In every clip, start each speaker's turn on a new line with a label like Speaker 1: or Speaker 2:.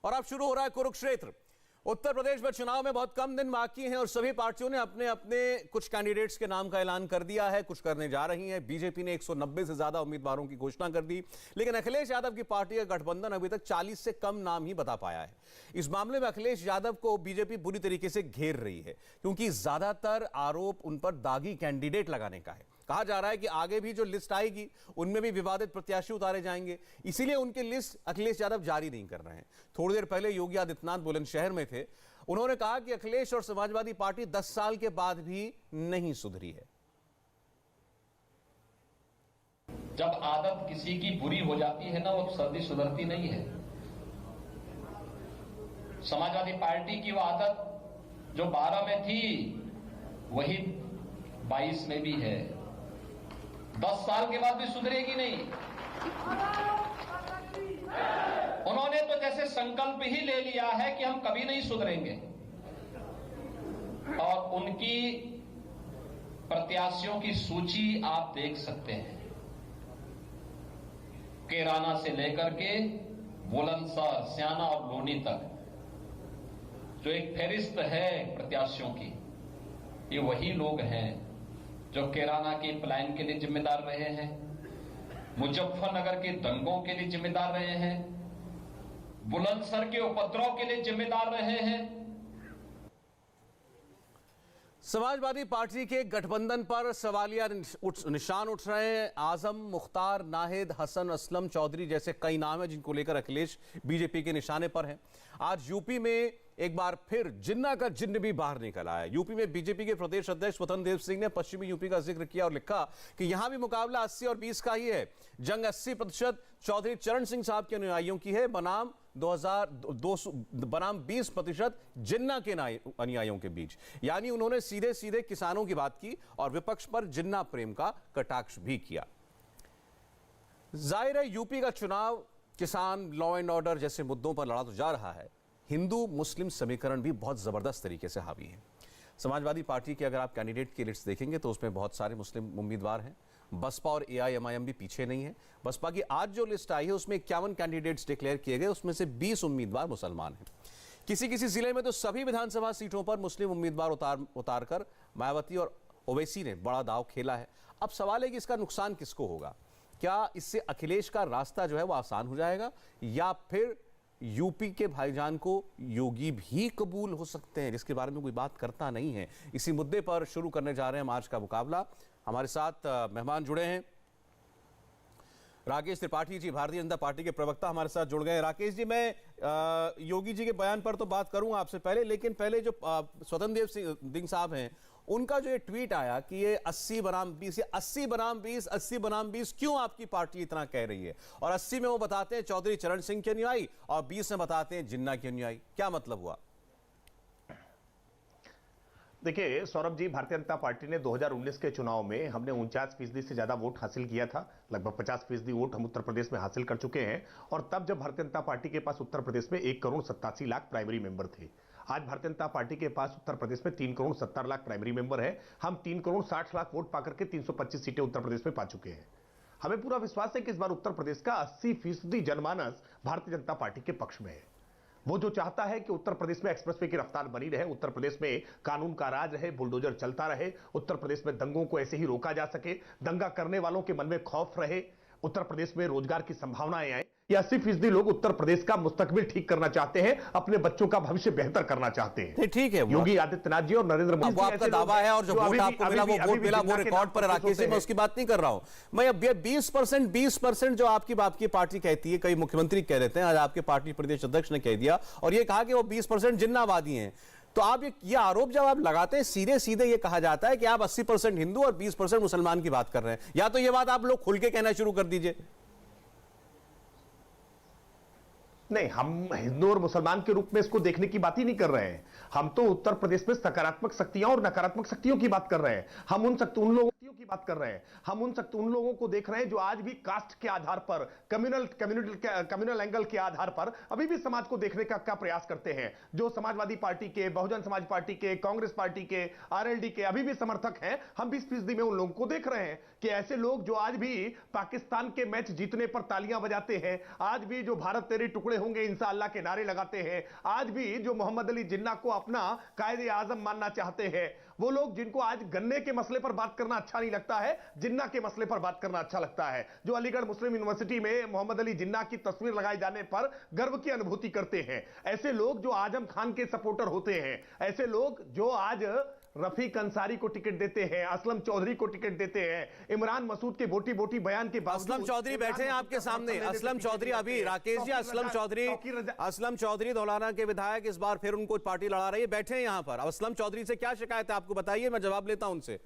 Speaker 1: और अब शुरू हो रहा है कुरुक्षेत्र। उत्तर प्रदेश में चुनाव में बहुत कम दिन बाकी हैं और सभी पार्टियों ने अपने अपने कुछ कैंडिडेट्स के नाम का ऐलान कर दिया है, कुछ करने जा रही हैं। बीजेपी ने 190 से ज्यादा उम्मीदवारों की घोषणा कर दी, लेकिन अखिलेश यादव की पार्टी का गठबंधन अभी तक 40 से कम नाम ही बता पाया है। इस मामले में अखिलेश यादव को बीजेपी बुरी तरीके से घेर रही है, क्योंकि ज्यादातर आरोप उन पर दागी कैंडिडेट लगाने का है। कहा जा रहा है कि आगे भी जो लिस्ट आएगी उनमें भी विवादित प्रत्याशी उतारे जाएंगे, इसीलिए उनकी लिस्ट अखिलेश यादव जारी नहीं कर रहे हैं। थोड़ी देर पहले योगी आदित्यनाथ बुलंदशहर में थे, उन्होंने कहा कि अखिलेश और समाजवादी पार्टी 10 साल के बाद भी नहीं सुधरी है।
Speaker 2: जब आदत किसी की बुरी हो जाती है ना, वो सर्दी सुधरती नहीं है। समाजवादी पार्टी की वो आदत जो 12 में थी वही 22 में भी है, 10 साल के बाद भी सुधरेगी नहीं। उन्होंने तो जैसे संकल्प ही ले लिया है कि हम कभी नहीं सुधरेंगे, और उनकी प्रत्याशियों की सूची आप देख सकते हैं। कैराना से लेकर के बुलंदशहर, स्याना और लोनी तक जो एक फहरिस्त है प्रत्याशियों की, ये वही लोग हैं जो कैराना के पलायन के लिए जिम्मेदार रहे हैं, मुजफ्फरनगर के दंगों के लिए जिम्मेदार रहे हैं, बुलंदशहर के उपद्रव के लिए जिम्मेदार रहे हैं।
Speaker 1: समाजवादी पार्टी के गठबंधन पर सवालिया निशान उठ रहे हैं। आजम, मुख्तार, नाहिद, हसन, असलम चौधरी जैसे कई नाम हैं जिनको लेकर अखिलेश बीजेपी के निशाने पर हैं। आज यूपी में एक बार फिर जिन्ना का जिन्न भी बाहर निकल आया। यूपी में बीजेपी के प्रदेश अध्यक्ष स्वतंत्र देव सिंह ने पश्चिमी यूपी का जिक्र किया और लिखा कि यहां भी मुकाबला 80 और 20 का ही है। जंग 80% चौधरी चरण सिंह साहब के अनुयायियों की है, बनाम 20% जिन्ना के अनुयायियों के बीच। यानी उन्होंने सीधे सीधे किसानों की बात की और विपक्ष पर जिन्ना प्रेम का कटाक्ष भी किया। जाहिर है यूपी का चुनाव किसान, लॉ एंड ऑर्डर जैसे मुद्दों पर लड़ा तो जा रहा है, हिंदू मुस्लिम समीकरण भी बहुत जबरदस्त तरीके से हावी है। समाजवादी पार्टी के अगर आप कैंडिडेट की लिस्ट देखेंगे तो उसमें बहुत सारे मुस्लिम उम्मीदवार हैं। बसपा और AIMIM भी पीछे नहीं है। बसपा की आज जो लिस्ट आई है उसमें 51 कैंडिडेट्स डिक्लेयर किए गए, उसमें से 20 उम्मीदवार मुसलमान हैं। किसी किसी जिले में तो सभी विधानसभा सीटों पर मुस्लिम उम्मीदवार उतारकर मायावती और ओवैसी ने बड़ा दांव खेला है। अब सवाल है कि इसका नुकसान किसको होगा? क्या इससे अखिलेश का रास्ता जो है वो आसान हो जाएगा, या फिर यूपी के भाईजान को योगी भी कबूल हो सकते हैं, जिसके बारे में कोई बात करता नहीं है? इसी मुद्दे पर शुरू करने जा रहे हैं हम आज का मुकाबला। हमारे साथ मेहमान जुड़े हैं। राकेश त्रिपाठी जी, भारतीय जनता पार्टी के प्रवक्ता, हमारे साथ जुड़ गए। राकेश जी, मैं योगी जी के बयान पर तो बात करूंगा आपसे पहले, लेकिन पहले जो स्वतंत्र देव सिंह साहब हैं, उनका जो ये ट्वीट आया कि ये 80 बनाम 20, ये 80 बनाम 20, 80 बनाम 20 क्यों आपकी पार्टी इतना कह रही है? और 80 में वो बताते हैं चौधरी चरण सिंह के अनुयायी और 20 में बताते हैं जिन्ना के अनुयायी। क्या मतलब हुआ?
Speaker 3: देखिए सौरभ जी, भारतीय जनता पार्टी ने 2019 के चुनाव में हमने 49% से ज्यादा वोट हासिल किया था। लगभग 50% वोट हम उत्तर प्रदेश में हासिल कर चुके हैं। और तब जब भारतीय जनता पार्टी के पास उत्तर प्रदेश में 1,87,00,000 प्राइमरी मेंबर थे। आज भारतीय जनता पार्टी के पास उत्तर प्रदेश में 3,70,00,000 प्राइमरी मेंबर है। हम 3,60,00,000 वोट पाकर के 325 सीटें उत्तर प्रदेश में पा चुके हैं। हमें पूरा विश्वास है कि इस बार उत्तर प्रदेश का 80% जनमानस भारतीय जनता पार्टी के पक्ष में है। वो जो चाहता है कि उत्तर प्रदेश में एक्सप्रेसवे की रफ्तार बनी रहे, उत्तर प्रदेश में कानून का राज रहे, बुलडोजर चलता रहे, उत्तर प्रदेश में दंगों को ऐसे ही रोका जा सके, दंगा करने वालों के मन में खौफ रहे, उत्तर प्रदेश में रोजगार की संभावनाएं आए। ये 80% लोग उत्तर प्रदेश का मुस्तकबिल ठीक करना चाहते हैं, अपने बच्चों का भविष्य बेहतर करना चाहते हैं।
Speaker 1: ठीक है,
Speaker 3: योगी आदित्यनाथ जी और नरेंद्र मोदी,
Speaker 1: वो आपका दावा है, और जो वोट आपको मिला वो वोट मिला, वो रिकॉर्ड पर राकेश जी, मैं उसकी बात नहीं कर रहा हूं। मैं अब 20% जो आपकी पार्टी कहती है, कई मुख्यमंत्री कह देते हैं, आज आपके पार्टी प्रदेश अध्यक्ष ने कह दिया और ये कहा कि वो 20% जिन्नावादी हैं। तो आप ये आरोप जब आप लगाते हैं, सीधे सीधे ये कहा जाता है कि आप 80% हिंदू और 20% मुसलमान की बात कर रहे हैं। या तो ये बात आप लोग खुल के कहना शुरू कर दीजिए।
Speaker 3: नहीं, हम हिंदू और मुसलमान के रूप में इसको देखने की बात ही नहीं कर रहे हैं। हम तो उत्तर प्रदेश में सकारात्मक शक्तियां और नकारात्मक शक्तियों की बात कर रहे हैं। हम उन लोगों की की बात कर रहे हैं, हम उन लोगों को देख रहे हैं जो आज भी कास्ट के आधार पर, कम्युनल एंगल के आधार पर अभी भी समाज को देखने का प्रयास करते हैं। जो समाजवादी पार्टी के, बहुजन समाज पार्टी के, कांग्रेस पार्टी के, आरएलडी के अभी भी समर्थक हैं, हम 20% में उन लोगों को देख रहे हैं कि ऐसे लोग जो आज भी पाकिस्तान के मैच जीतने पर तालियां बजाते हैं, आज भी जो भारत तेरे टुकड़े होंगे इंशाअल्लाह के नारे लगाते हैं, आज भी जो मोहम्मद अली जिन्ना को अपना कायदे आजम मानना चाहते हैं, वो लोग जिनको आज गन्ने के मसले पर बात करना अच्छा नहीं लगता है, जिन्ना के मसले पर बात करना अच्छा लगता है, जो अलीगढ़ मुस्लिम यूनिवर्सिटी में मोहम्मद अली जिन्ना की तस्वीर लगाए जाने पर गर्व की अनुभूति करते हैं, ऐसे लोग जो आजम खान के सपोर्टर होते हैं, ऐसे लोग जो आज रफीक अंसारी को टिकट देते हैं, असलम चौधरी को टिकट देते हैं, इमरान मसूद के बोटी बोटी बयान के बावजूद
Speaker 1: असलम चौधरी बैठे हैं आपके सामने। असलम चौधरी अभी राकेश जी, असलम चौधरी धौलाना के विधायक इस बार फिर उनको पार्टी लड़ा रही है, बैठे हैं यहाँ पर। असलम चौधरी से क्या शिकायत है आपको बताइए, मैं जवाब लेता हूं उनसे।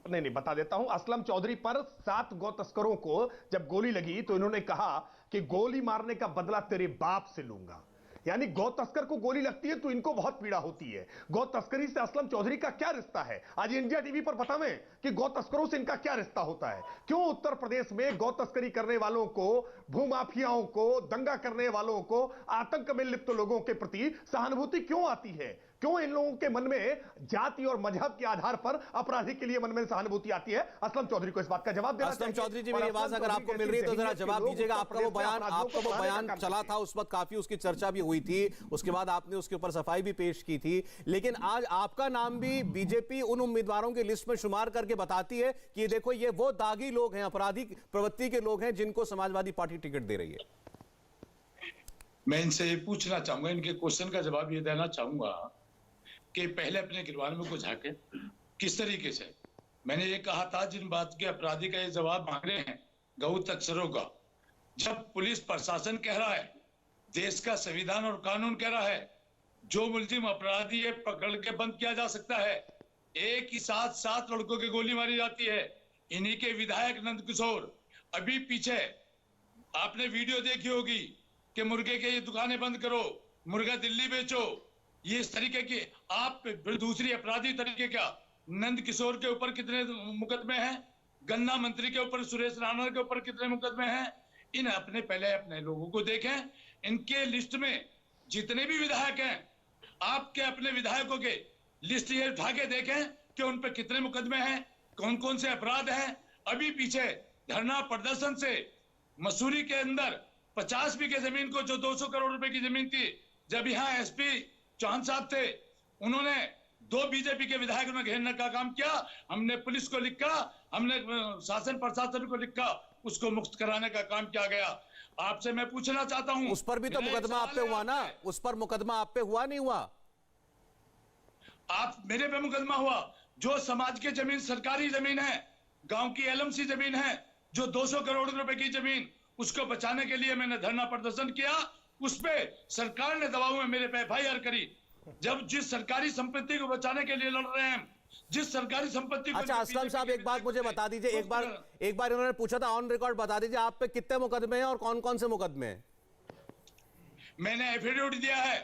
Speaker 3: नहीं बता देता हूं। असलम चौधरी पर 7 गौ तस्करों को जब गोली लगी तो इन्होंने कहा कि गोली मारने का बदला तेरे बाप से लूंगा। यानी गौ तस्कर को गोली लगती है तो इनको बहुत पीड़ा होती है। गौ तस्करी से असलम चौधरी का क्या रिश्ता है, आज इंडिया टीवी पर बतावें कि गौ तस्करों से इनका क्या रिश्ता होता है। क्यों उत्तर प्रदेश में गौ तस्करी करने वालों को, भूमाफियाओं को, दंगा करने वालों को, आतंक में लिप्त लोगों के प्रति सहानुभूति क्यों आती है? क्यों इन लोगों के मन में जाति और मजहब के आधार पर अपराधी के लिए मन में सहानुभूति आती है? असलम चौधरी को इस बात का जवाब देना चाहिए।
Speaker 1: असलम चौधरी जी, मेरी आवाज अगर आपको मिल रही है तो जरा जवाब दीजिएगा। आपका वो बयान चला था, उस वक्त काफी उसकी चर्चा भी हुई थी, उसके बाद आपने उसके ऊपर सफाई भी पेश की थी, लेकिन आज आपका नाम भी बीजेपी उन उम्मीदवारों की लिस्ट में शुमार करके बताती है कि ये देखो, ये वो दागी लोग हैं, अपराधी प्रवृत्ति के लोग हैं जिनको समाजवादी पार्टी टिकट दे रही है।
Speaker 4: मैं इनसे ये पूछना चाहूंगा, इनके क्वेश्चन का जवाब ये देना चाहूंगा कि पहले अपने गिरवान में को झांके किस तरीके से। मैंने ये कहा था, जिन बात के अपराधी का ये जवाब मांग रहे हैं गौ तस्करों का, जब पुलिस प्रशासन कह रहा है, देश का संविधान और कानून कह रहा है, जो मुल्जिम अपराधी है पकड़ के बंद किया जा सकता है, एक ही साथ 7 लड़कों की गोली मारी जाती है। इन्हीं के विधायक नंद किशोर, अभी पीछे आपने वीडियो देखी होगी कि मुर्गे के ये दुकानें बंद करो, मुर्गा दिल्ली बेचो, ये इस तरीके की आप दूसरी अपराधी तरीके का। नंद किशोर के ऊपर कितने मुकदमे हैं, गन्ना मंत्री के ऊपर, सुरेश राणा के ऊपर कितने मुकदमे हैं। इन पहले अपने लोगों को देखें, इनके लिस्ट में जितने भी विधायक हैं, आपके अपने विधायकों के लिस्ट ये उठा के देखें कि उन पर कितने मुकदमे हैं, कौन कौन से अपराध हैं। अभी पीछे धरना प्रदर्शन से मसूरी के अंदर 50 बीघे जमीन को, जो 200 करोड़ रुपए की जमीन थी, जब यहाँ एसपी चौहान साहब थे, उन्होंने 2 बीजेपी के विधायकों ने घेरने का काम किया। हमने पुलिस को लिखा, हमने शासन प्रशासन को लिखा, उसको मुक्त कराने का काम किया गया। आपसे मैं पूछना चाहता हूं,
Speaker 1: उस पर भी तो मुकदमा आप पे हुआ ना, उस पर मुकदमा आप पे हुआ नहीं हुआ?
Speaker 4: आप मेरे पे मुकदमा हुआ। जो समाज की जमीन सरकारी जमीन है, गांव की एलएमसी जमीन है, जो 200 करोड़ रुपए की जमीन, उसको बचाने के लिए मैंने धरना प्रदर्शन किया। उस पे सरकार ने दबाव में मेरे पे एफआईआर करी। जब जिस सरकारी संपत्ति को बचाने के लिए लड़ रहे हैं, जिस सरकारी संपत्ति को।
Speaker 1: अच्छा असलम साहब, एक बात मुझे बता दीजिए, एक बार इन्होंने पूछा था ऑन रिकॉर्ड, बता दीजिए आप पे कितने मुकदमे हैं और कौन कौन से मुकदमे हैं?
Speaker 4: मैंने एफिडेविट दिया है,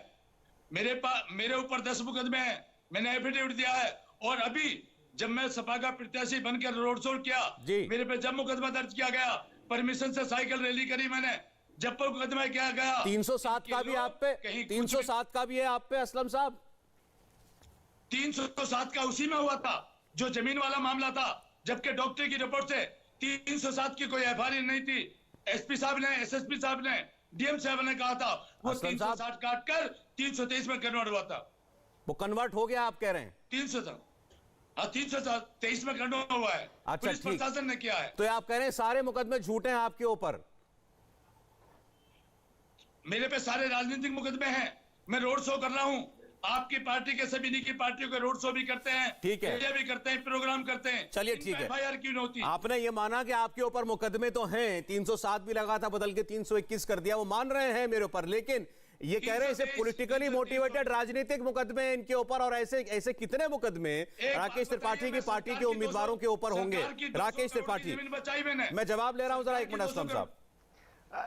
Speaker 4: मेरे ऊपर 10 मुकदमे हैं, मैंने एफिडेविट दिया है। और अभी जब मैं सपा का प्रत्याशी बनकर रोड शो किया, मेरे पे जब मुकदमा दर्ज किया गया, परमिशन से साइकिल रैली करी मैंने, जब पर मुकदमा किया गया।
Speaker 1: 307 का भी आप पे, 307 का भी है आप पे असलम साहब?
Speaker 4: 307 का उसी में हुआ था जो जमीन वाला मामला था, जबकि डॉक्टर की रिपोर्ट से 307 की कोई एफआईआर नहीं थी। एसपी साहब ने, एसएसपी साहब ने, डीएम साहब ने कहा था वो 360 काट कर 323 में कन्वर्ट हुआ था।
Speaker 1: वो कन्वर्ट हो गया आप कह रहे हैं?
Speaker 4: 323 में कन्वर्ट हुआ है।
Speaker 1: अच्छा,
Speaker 4: पुलिस प्रशासन ने किया है।
Speaker 1: तो आप कह रहे हैं सारे मुकदमे झूठे हैं आपके ऊपर?
Speaker 4: मेरे पे सारे राजनीतिक मुकदमे हैं। मैं रोड शो कर रहा हूं, आपकी पार्टी के सभी निजी पार्टियों के रोड शो भी करते हैं,
Speaker 1: ठीक है,
Speaker 4: भी करते हैं, प्रोग्राम करते हैं।
Speaker 1: चलिए ठीक है,
Speaker 4: एफआईआर क्यों नहीं होती?
Speaker 1: आपने ये माना कि आपके ऊपर मुकदमे तो हैं, 307 भी लगा था, बदल के 321 कर दिया, वो मान रहे हैं मेरे ऊपर, लेकिन ये कह रहे हैं इसे पॉलिटिकली मोटिवेटेड राजनीतिक मुकदमे हैं इनके ऊपर। और ऐसे कितने मुकदमे राकेश त्रिपाठी की पार्टी के उम्मीदवारों के ऊपर होंगे? राकेश त्रिपाठी, मैं जवाब ले रहा हूं, जरा 1 मिनट असलम साहब।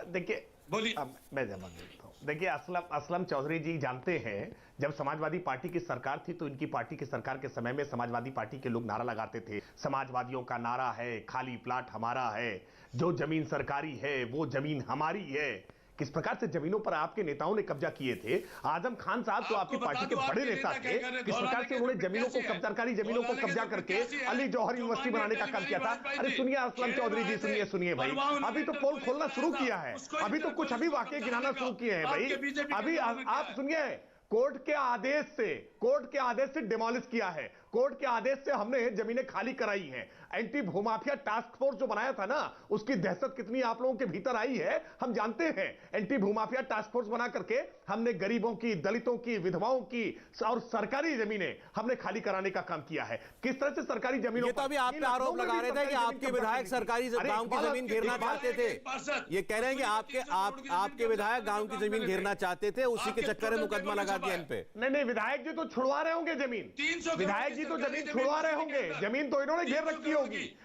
Speaker 3: देखिए, बोलिए। मैं जवाब देता हूं। देखिए, असलम चौधरी जी जानते हैं, जब समाजवादी पार्टी की सरकार थी तो इनकी पार्टी की सरकार के समय में समाजवादी पार्टी के लोग नारा लगाते थे, समाजवादियों का नारा है खाली प्लाट हमारा है, जो जमीन सरकारी है वो जमीन हमारी है। किस प्रकार से जमीनों पर आपके नेताओं ने कब्जा किए थे। आजम खान साहब तो आपकी पार्टी के बड़े नेता थे, किस प्रकार से उन्होंने जमीनों को सरकारी जमीनों को कब्जा करके अली जौहर यूनिवर्सिटी बनाने का काम किया था। अरे सुनिए असलम चौधरी जी, सुनिए सुनिए भाई, अभी तो पोल खोलना शुरू किया है, अभी तो कुछ अभी वाकई गिनाना शुरू किए हैं भाई। अभी आप सुनिए, कोर्ट के आदेश से डिमोलिश किया है, कोर्ट के आदेश से हमने जमीनें खाली कराई हैं। एंटी भूमाफिया टास्क फोर्स जो बनाया था ना, उसकी दहशत कितनी आप लोगों के भीतर आई है हम जानते हैं। एंटी भूमाफिया टास्क फोर्स बना करके हमने गरीबों की, दलितों की, विधवाओं की और सरकारी जमीनें हमने खाली कराने का काम किया है। किस तरह से सरकारी जमीनों,
Speaker 1: ये तो अभी आप पे आरोप लगा रहे थे कि आपके विधायक सरकारी गांव की जमीन घेरना चाहते थे। ये कह रहे हैं कि आपके विधायक गांव की जमीन घेरना चाहते थे, उसी के चक्कर में मुकदमा लगा दिया इन पे।
Speaker 3: नहीं, विधायक जी तो छुड़वा रहे होंगे जमीन, विधायक जी तो जमीन छुड़वा रहे होंगे, जमीन तो इन्होंने घेर रखी होगी।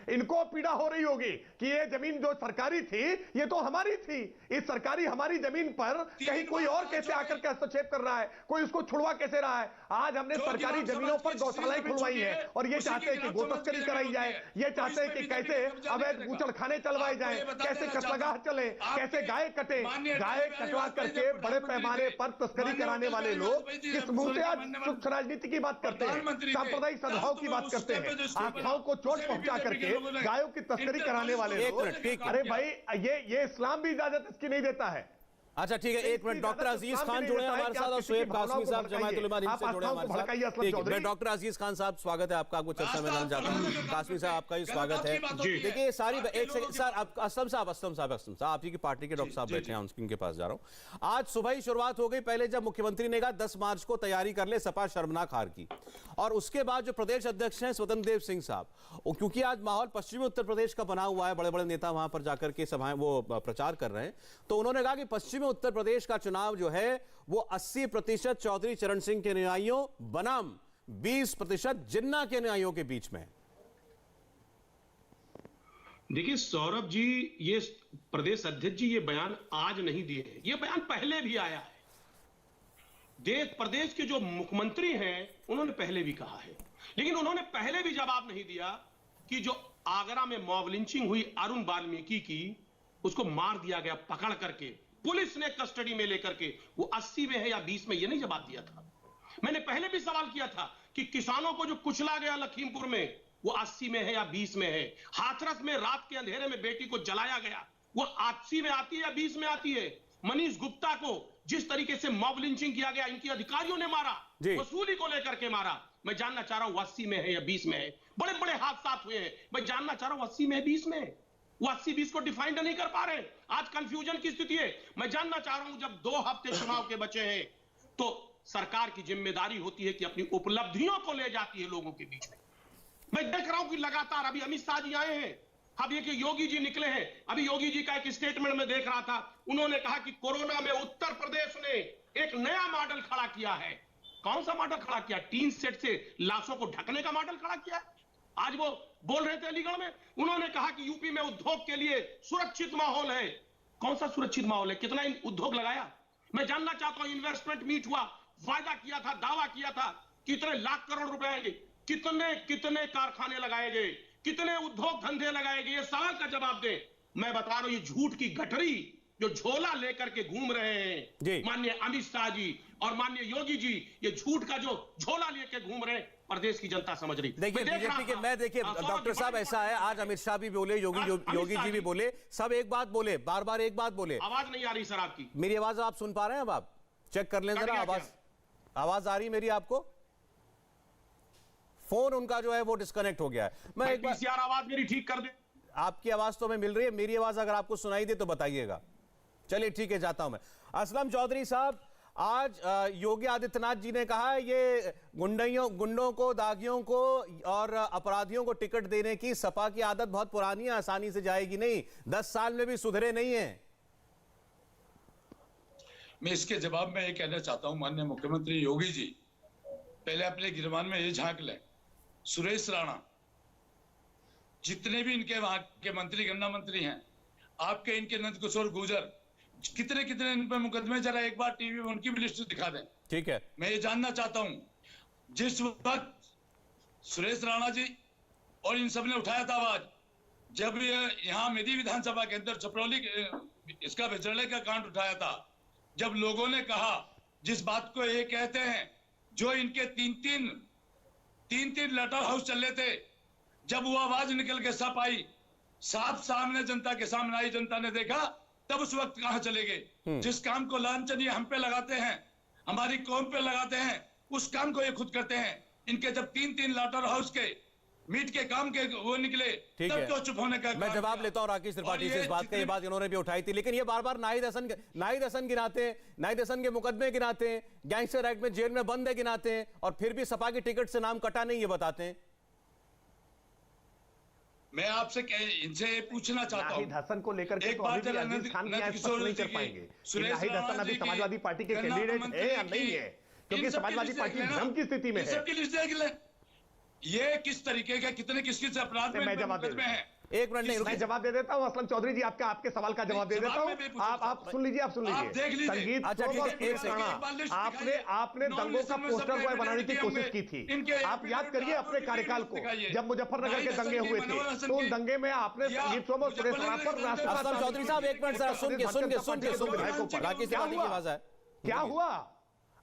Speaker 3: इनको पीड़ा हो रही होगी कि ये जमीन जो सरकारी थी ये तो हमारी थी, इस सरकारी हमारी जमीन पर कहीं कोई और कैसे आकर के हस्तक्षेप कर रहा है, कोई उसको छुड़वा कैसे रहा है। आज हमने सरकारी जमीनों पर गौशालाएं खुलवाई है और ये चाहते हैं कि गो तस्करी कराई जाए, ये चाहते हैं कि कैसे अवैध बूचड़खाने चलवाए जाए, कैसे कसलगाह चले, कैसे गाय कटे, गाय कटवा करके बड़े पैमाने पर तस्करी कराने वाले लोग किस मुंह से आज सुख राजनीति की बात करते हैं, सांप्रदायिक सद्भाव की बात करते हैं। आत्माओं को चोट पहुंचा करके गायों की तस्करी कराने वाले लोग। अरे भाई, ये इस्लाम भी इजाजत इसकी नहीं देता है।
Speaker 1: अच्छा ठीक है, एक मिनट। डॉक्टर अजीज खान जुड़े हैं हमारे साथ और शुएब कासमी साहब जमात उलमा हिंद से जुड़े हैं हमारे साथ। ठीक है, मैं डॉक्टर अजीज खान साहब स्वागत है आपका, आपको चर्चा में लाना चाहता हूं। कासमी साहब आपका भी स्वागत है। देखिए सारी एक सेकंड सर, असलम साहब आप ही की पार्टी के डॉक्टर साहब बैठे हैं, उनके पास जा रहा हूं। आज सुबह ही शुरुआत हो गई, पहले जब मुख्यमंत्री ने कहा 10 मार्च को तैयारी कर ले सपा शर्मनाक हार की, और उसके बाद जो प्रदेश अध्यक्ष हैं स्वतंत्र देव सिंह साहब, क्योंकि आज माहौल पश्चिमी उत्तर प्रदेश का बना हुआ है, बड़े बड़े नेता वहां पर जाकर के सभाएं वो प्रचार कर रहे हैं, तो उन्होंने कहा कि पश्चिमी उत्तर प्रदेश का चुनाव जो है वो 80% चौधरी चरण सिंह के अनुयायियों बनाम 20% जिन्ना के अनुयायियों के बीच में।
Speaker 5: देखिए सौरभ जी, ये प्रदेश अध्यक्ष जी ये बयान आज नहीं दिए हैं, ये बयान पहले भी आया है। देश प्रदेश के जो मुख्यमंत्री हैं उन्होंने पहले भी कहा है, लेकिन उन्होंने पहले भी जवाब नहीं दिया कि जो आगरा में मॉब लिंचिंग हुई अरुण वाल्मीकि की, उसको मार दिया गया पकड़ करके, पुलिस ने कस्टडी में लेकर के, वो 80 में है या 20 में, ये नहीं जवाब दिया था। मैंने पहले भी सवाल किया था कि किसानों को जो कुचला गया लखीमपुर में, वो 80 में है या 20 में है। हाथरस में रात के अंधेरे में बेटी को जलाया गया, वो 80 में आती है या 20 में आती है। मनीष गुप्ता को जिस तरीके से मॉब लिंचिंग किया गया, इनकी अधिकारियों ने मारा, वसूली को लेकर के मारा, मैं जानना चाह रहा हूं 80 में है या 20 में है। बड़े बड़े हादसा हुए हैं, मैं जानना चाह रहा हूं 80 में है 20 में है। वो 80-20 को डिफाइन नहीं कर पा रहे, आज कंफ्यूजन की स्थिति है। मैं जानना चाह रहा हूं, जब 2 हफ्ते चुनाव के बचे हैं तो सरकार की जिम्मेदारी होती है कि अपनी उपलब्धियों को ले जाती है लोगों के बीच में। मैं देख रहा हूं कि लगातार अभी अमित शाह जी आए हैं, अब ये कि योगी जी निकले हैं। अभी योगी जी का एक स्टेटमेंट में देख रहा था, उन्होंने कहा कि कोरोना में उत्तर प्रदेश ने एक नया मॉडल खड़ा किया है। कौन सा मॉडल खड़ा किया? टीन सेट से लाशों को ढकने का मॉडल खड़ा किया है। आज वो बोल रहे थे अलीगढ़ में, उन्होंने कहा कि यूपी में उद्योग के लिए सुरक्षित माहौल है। कौन सा सुरक्षित माहौल है? कितना उद्योग लगाया? मैं जानना चाहता हूं, इन्वेस्टमेंट मीट हुआ, वायदा किया था, दावा किया था, कितने लाख करोड़ रुपए आएंगे, कितने कारखाने लगाए गए, कितने उद्योग धंधे लगाए गए, ये सवाल का जवाब दे। मैं बता रहा हूं, ये झूठ की गठरी जो झोला लेकर के घूम रहे हैं माननीय अमित शाह जी और माननीय योगी जी, ये झूठ का जो झोला लेकर घूम रहे हैं, प्रदेश की जनता समझ रही।
Speaker 1: देखिए बीजेपी के, मैं देखिए डॉक्टर साहब ऐसा है, आज अमित शाह भी बोले, योगी जी भी बोले, सब एक बात बोले, बार बार एक बात बोले।
Speaker 5: आवाज नहीं आ रही सर आपकी।
Speaker 1: मेरी आवाज आप सुन पा रहे हैं? अब आप चेक कर लें जरा, आवाज आ रही मेरी आपको? फोन उनका जो है वो डिस्कनेक्ट हो गया है। मैं एक बार
Speaker 5: आवाज मेरी ठीक कर दे।
Speaker 1: आपकी आवाज तो हमें मिल रही है, मेरी आवाज अगर आपको सुनाई दे तो बताइएगा। चलिए ठीक है, जाता हूं मैं। असलम चौधरी साहब, आज योगी आदित्यनाथ जी ने कहा है ये गुंडों को, दागियों को और अपराधियों को टिकट देने की सपा की आदत बहुत पुरानी है, आसानी से जाएगी नहीं, 10 साल में भी सुधरे नहीं है।
Speaker 4: मैं इसके जवाब में ये कहना चाहता हूं, माननीय मुख्यमंत्री योगी जी पहले अपने गिरबान में ये झांक लें, सुरेश राणा, जितने भी इनके वहां के मंत्री, गन्ना मंत्री हैं, आपके इनके नंद किशोर गुर्जर, कितने कितने इन पे मुकदमे, जरा एक बार टीवी में उनकी भी लिस्ट दिखा दें।
Speaker 1: ठीक है,
Speaker 4: मैं ये जानना चाहता हूं, जिस वक्त सुरेश राणा जी और इन सब ने उठाया था आवाज, जब यहाँ मेरी विधानसभा के अंदर छपरौली इसका विचरले का कांड उठाया था, जब लोगों ने कहा, जिस बात को ये कहते हैं, जो इनके तीन तीन लेटर हाउस चल रहे थे, जब वो आवाज निकल के सब आई, साफ सामने जनता के सामने आई, जनता ने देखा, तब उस वक्त कहां चले गए? जिस काम को लांछनीय हम पे लगाते हैं, हमारी कौम पे लगाते हैं, उस काम को ये खुद करते हैं। इनके जब तीन लाटर हाउस के मीट के काम के वो निकले, तब तो चुप होने का।
Speaker 1: मैं जवाब लेता हूं राकेश त्रिपाठी से इस बात का, ये बात इन्होंने भी उठाई थी, लेकिन ये बार बार नाहिद हसन गिनाते हैं, नाहिद हसन के मुकदमे गिनाते हैं, गैंगस्टर एक्ट में जेल में बंद है गिनाते हैं, और फिर भी सपा की टिकट से नाम कटा नहीं, ये बताते हैं।
Speaker 4: मैं आपसे इनसे पूछना चाहता हूं,
Speaker 3: नाहिद हसन को लेकर के
Speaker 4: एक
Speaker 3: तो
Speaker 4: बार
Speaker 3: अभी भी अजीज खान न्याय स्पष्ट नहीं कर पाएंगे कि नाहिद हसन अभी समाजवादी पार्टी के कैंडिडेट है या नहीं है, क्योंकि समाजवादी पार्टी भ्रम की स्थिति में है।
Speaker 4: सबकी लिस्ट देख लें, ये किस तरीके का, कितने किस किस अपराध में मुकदमे हैं।
Speaker 1: एक मिनट नहीं,
Speaker 3: मैं जवाब दे देता हूं असलम चौधरी जी, आपके सवाल का जवाब दे देता हूं। आप सुन लीजिए, संगीत आपने दंगों का पोस्टर बॉय बनाने की कोशिश की थी। आप याद करिए अपने कार्यकाल को, जब मुजफ्फरनगर के दंगे हुए थे, तो उन दंगे में आपने संगीत सोम और सुरेश राणा पर
Speaker 1: असलम चौधरी साहब एक मिनट जरा सुन के राकेश त्रिपाठी की आवाज है।
Speaker 3: क्या हुआ?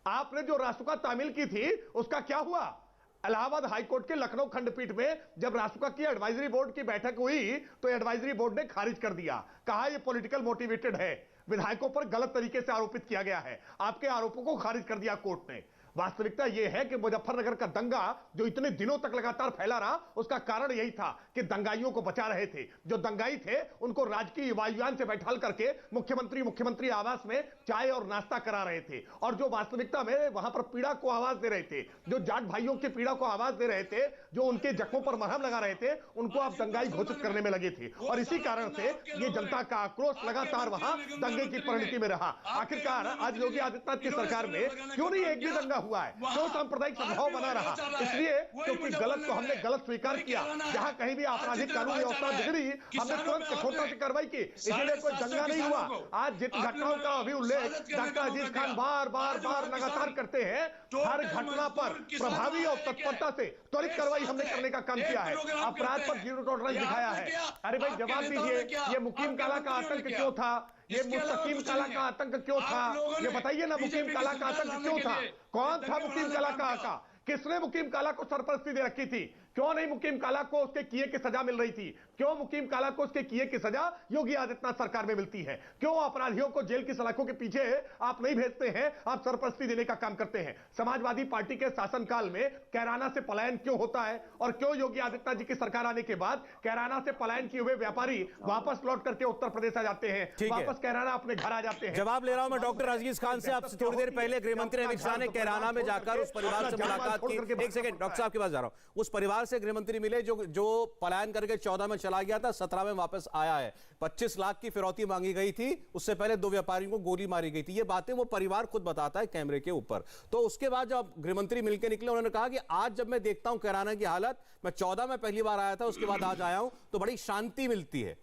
Speaker 3: आपने जो रासुका तामील की थी उसका क्या हुआ? इलाहाबाद हाईकोर्ट के लखनऊ खंडपीठ में जब रासुका की एडवाइजरी बोर्ड की बैठक हुई तो एडवाइजरी बोर्ड ने खारिज कर दिया, कहा यह पॉलिटिकल मोटिवेटेड है, विधायकों पर गलत तरीके से आरोपित किया गया है। आपके आरोपों को खारिज कर दिया कोर्ट ने। वास्तविकता यह है कि मुजफ्फरनगर का दंगा जो इतने दिनों तक लगातार फैला रहा, उसका कारण यही था कि दंगाइयों को बचा रहे थे। जो दंगाई थे उनको राजकीय वायुयान से बैठाल करके मुख्यमंत्री आवास में चाय और नाश्ता करा रहे थे, और जो वास्तविकता में वहां पर पीड़ा को आवाज दे रहे थे, जो जाट भाइयों की पीड़ा को आवाज दे रहे थे, जो उनके जख्मों पर मरहम लगा रहे थे, उनको आप दंगाई घोषित करने में लगे थे। और इसी कारण से ये जनता का आक्रोश लगातार वहां दंगे की परिणति में रहा। आखिरकार आज योगी आदित्यनाथ की सरकार में क्यों नहीं एक भी दंगा हुआ है? क्यों सांप्रदायिक सद्भाव बना रहा? इसलिए क्योंकि गलत को हमने गलत स्वीकार किया। जहां कहीं भी आपराधिक कानून व्यवस्था बिगड़ी, हमने तुरंत कठोरता से कार्रवाई की, इसलिए कोई दंगा नहीं हुआ। आज जिन घटनाओं का अभी उल्लेख डॉक्टर अजीज खान बार बार लगातार करते हैं, हर घटना पर प्रभावी और तत्परता से त्वरित कार्रवाई हमने करने का काम किया है। अपराध पर जीरो टॉलरेंस दिखाया है। अरे भाई जवाब दीजिए, ये मुकीम काला का आतंक क्यों था? ये मुस्तकीम काला का आतंक क्यों था? ये बताइए ना, मुकीम काला का आतंक क्यों था? कौन था मुकीम काला का आका? किसने मुकीम काला को सरपरस्ती दे रखी थी? क्यों नहीं मुकीम काला को उसके किए की सजा मिल रही थी? क्यों मुकीम काला को उसके किए की सजा योगी आदित्यनाथ सरकार में मिलती है? क्यों अपराधियों को जेल की सलाखों के पीछे आप नहीं भेजते हैं, आप सरपरस्ती देने का काम करते हैं? समाजवादी पार्टी के शासनकाल में कैराना से पलायन क्यों होता है, और क्यों योगी आदित्यनाथ जी की सरकार आने के बाद कैराना से पलायन किए हुए व्यापारी वापस लौट करके उत्तर प्रदेश आ जाते हैं, वापस कैराना अपने घर आ जाते हैं?
Speaker 1: जवाब ले रहा हूं मैं डॉक्टर अजीज खान से। आपसे थोड़ी देर पहले गृहमंत्री अमित शाह ने कैराना में जाकर उस परिवार से मुलाकात की। एक सेकंड डॉक्टर साहब के पास जा रहा हूं। उस परिवार से गृहमंत्री मिले जो पलायन करके 14 में चला गया था, 17 में वापस आया है। 25 लाख की फिरौती मांगी गई थी, उससे पहले 2 व्यापारियों को गोली मारी गई थी। ये बातें वो परिवार खुद बताता है कैमरे के ऊपर। तो उसके बाद जब गृहमंत्री मिलकर निकले, उन्होंने कहा कि आज जब मैं देखता हूं कैराना की हालत, मैं 14 में पहली बार आया था, उसके बाद आज आया हूं तो बड़ी शांति मिलती है।